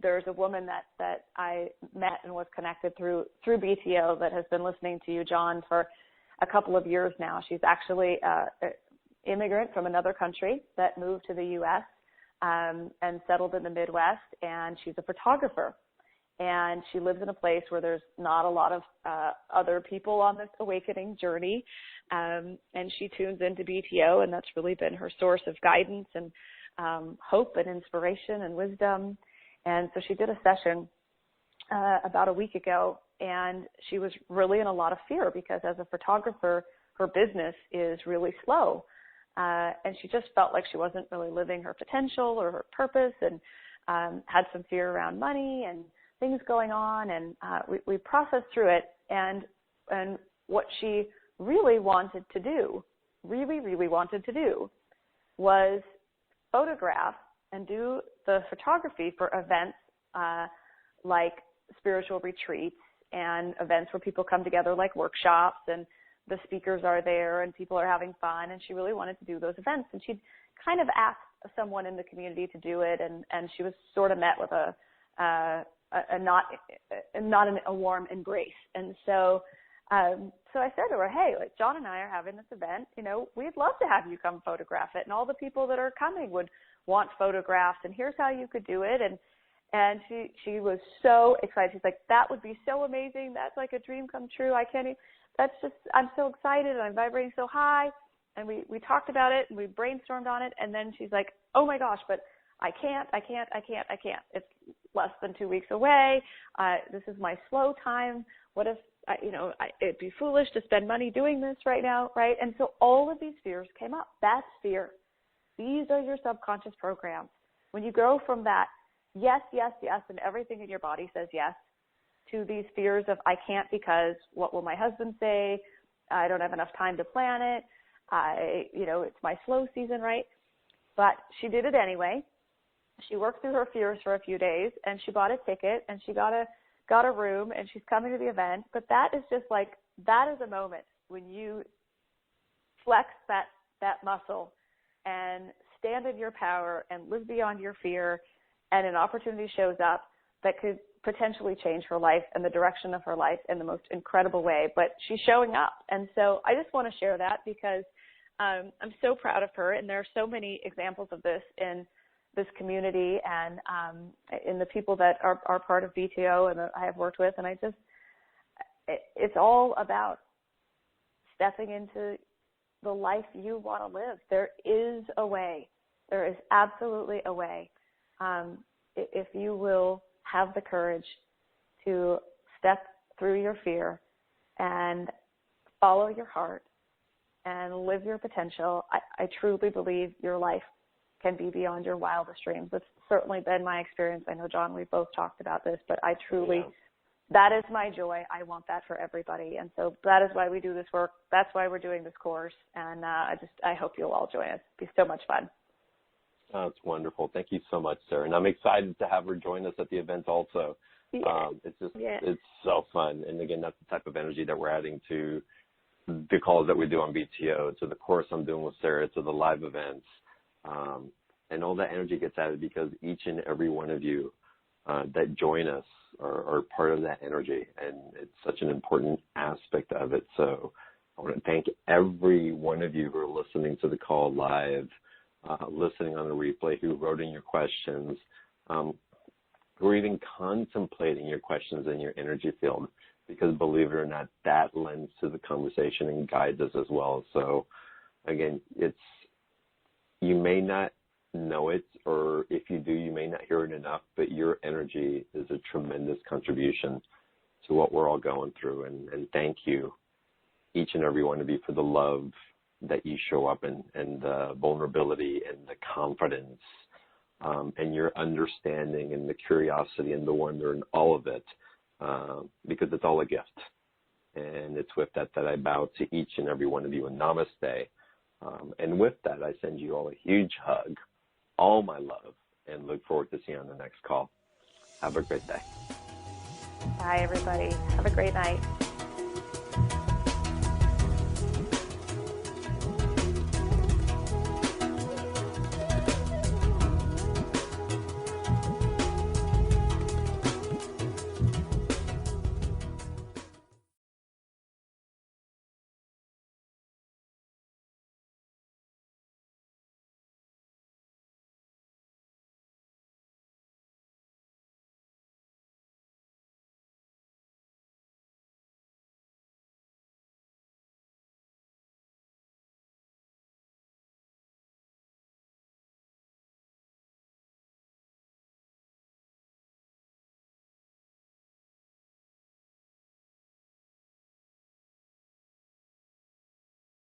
there's a woman that I met and was connected through BTO that has been listening to you, John, for a couple of years now. She's actually an immigrant from another country that moved to the U.S. And settled in the Midwest, and she's a photographer. And she lives in a place where there's not a lot of other people on this awakening journey. And she tunes into BTO, and that's really been her source of guidance and hope and inspiration and wisdom. And so she did a session about a week ago, and she was really in a lot of fear because as a photographer, her business is really slow. And she just felt like she wasn't really living her potential or her purpose, and had some fear around money and things going on. And we processed through it. And what she really wanted to do was photograph and do the photography for events like spiritual retreats and events where people come together, like workshops, and the speakers are there and people are having fun, and she really wanted to do those events. And she'd kind of asked someone in the community to do it, and she was sort of met with a not a warm embrace. And so I said to her, hey, like, John and I are having this event, we'd love to have you come photograph it, and all the people that are coming would want photographs, and here's how you could do it. And she was so excited. She's like, that would be so amazing. That's like a dream come true. I'm so excited, and I'm vibrating so high. And we talked about it, and we brainstormed on it. And then she's like, oh my gosh, but I can't. It's less than 2 weeks away. This is my slow time. What if, it'd be foolish to spend money doing this right now, right? And so all of these fears came up. That's fear. These are your subconscious programs. When you go from that, yes, and everything in your body says yes, to these fears of I can't because what will my husband say? I don't have enough time to plan it. It's my slow season, right? But she did it anyway. She worked through her fears for a few days, and she bought a ticket, and she got a room, and she's coming to the event. But that is a moment when you flex that muscle and stand in your power and live beyond your fear, and an opportunity shows up that could potentially change her life and the direction of her life in the most incredible way. But she's showing up. And so I just want to share that because I'm so proud of her. And there are so many examples of this in this community and in the people that are part of BTO and that I have worked with. And it's all about stepping into the life you want to live. There is a way. There is absolutely a way. If you will have the courage to step through your fear and follow your heart and live your potential, I truly believe your life can be beyond your wildest dreams. That's certainly been my experience. I know, John, we both talked about this, but I truly, that is my joy. I want that for everybody. And so that is why we do this work. That's why we're doing this course. And I hope you'll all join us. It'll be so much fun. Oh, it's wonderful. Thank you so much, Sara. And I'm excited to have her join us at the event also. It's so fun. And again, that's the type of energy that we're adding to the calls that we do on BTO, to the course I'm doing with Sara, to the live events. And all that energy gets added because each and every one of you that join us are part of that energy. And it's such an important aspect of it. So I want to thank every one of you who are listening to the call live, listening on the replay, who wrote in your questions, who are even contemplating your questions in your energy field, because believe it or not, that lends to the conversation and guides us as well. So again, you may not know it, or if you do, you may not hear it enough, but your energy is a tremendous contribution to what we're all going through. And thank you, each and every one of you, for the love that you show up in, and the vulnerability and the confidence, and your understanding and the curiosity and the wonder and all of it, because it's all a gift. And it's with that I bow to each and every one of you, and namaste. And with that, I send you all a huge hug, all my love, and look forward to seeing you on the next call. Have a great day. Bye, everybody. Have a great night.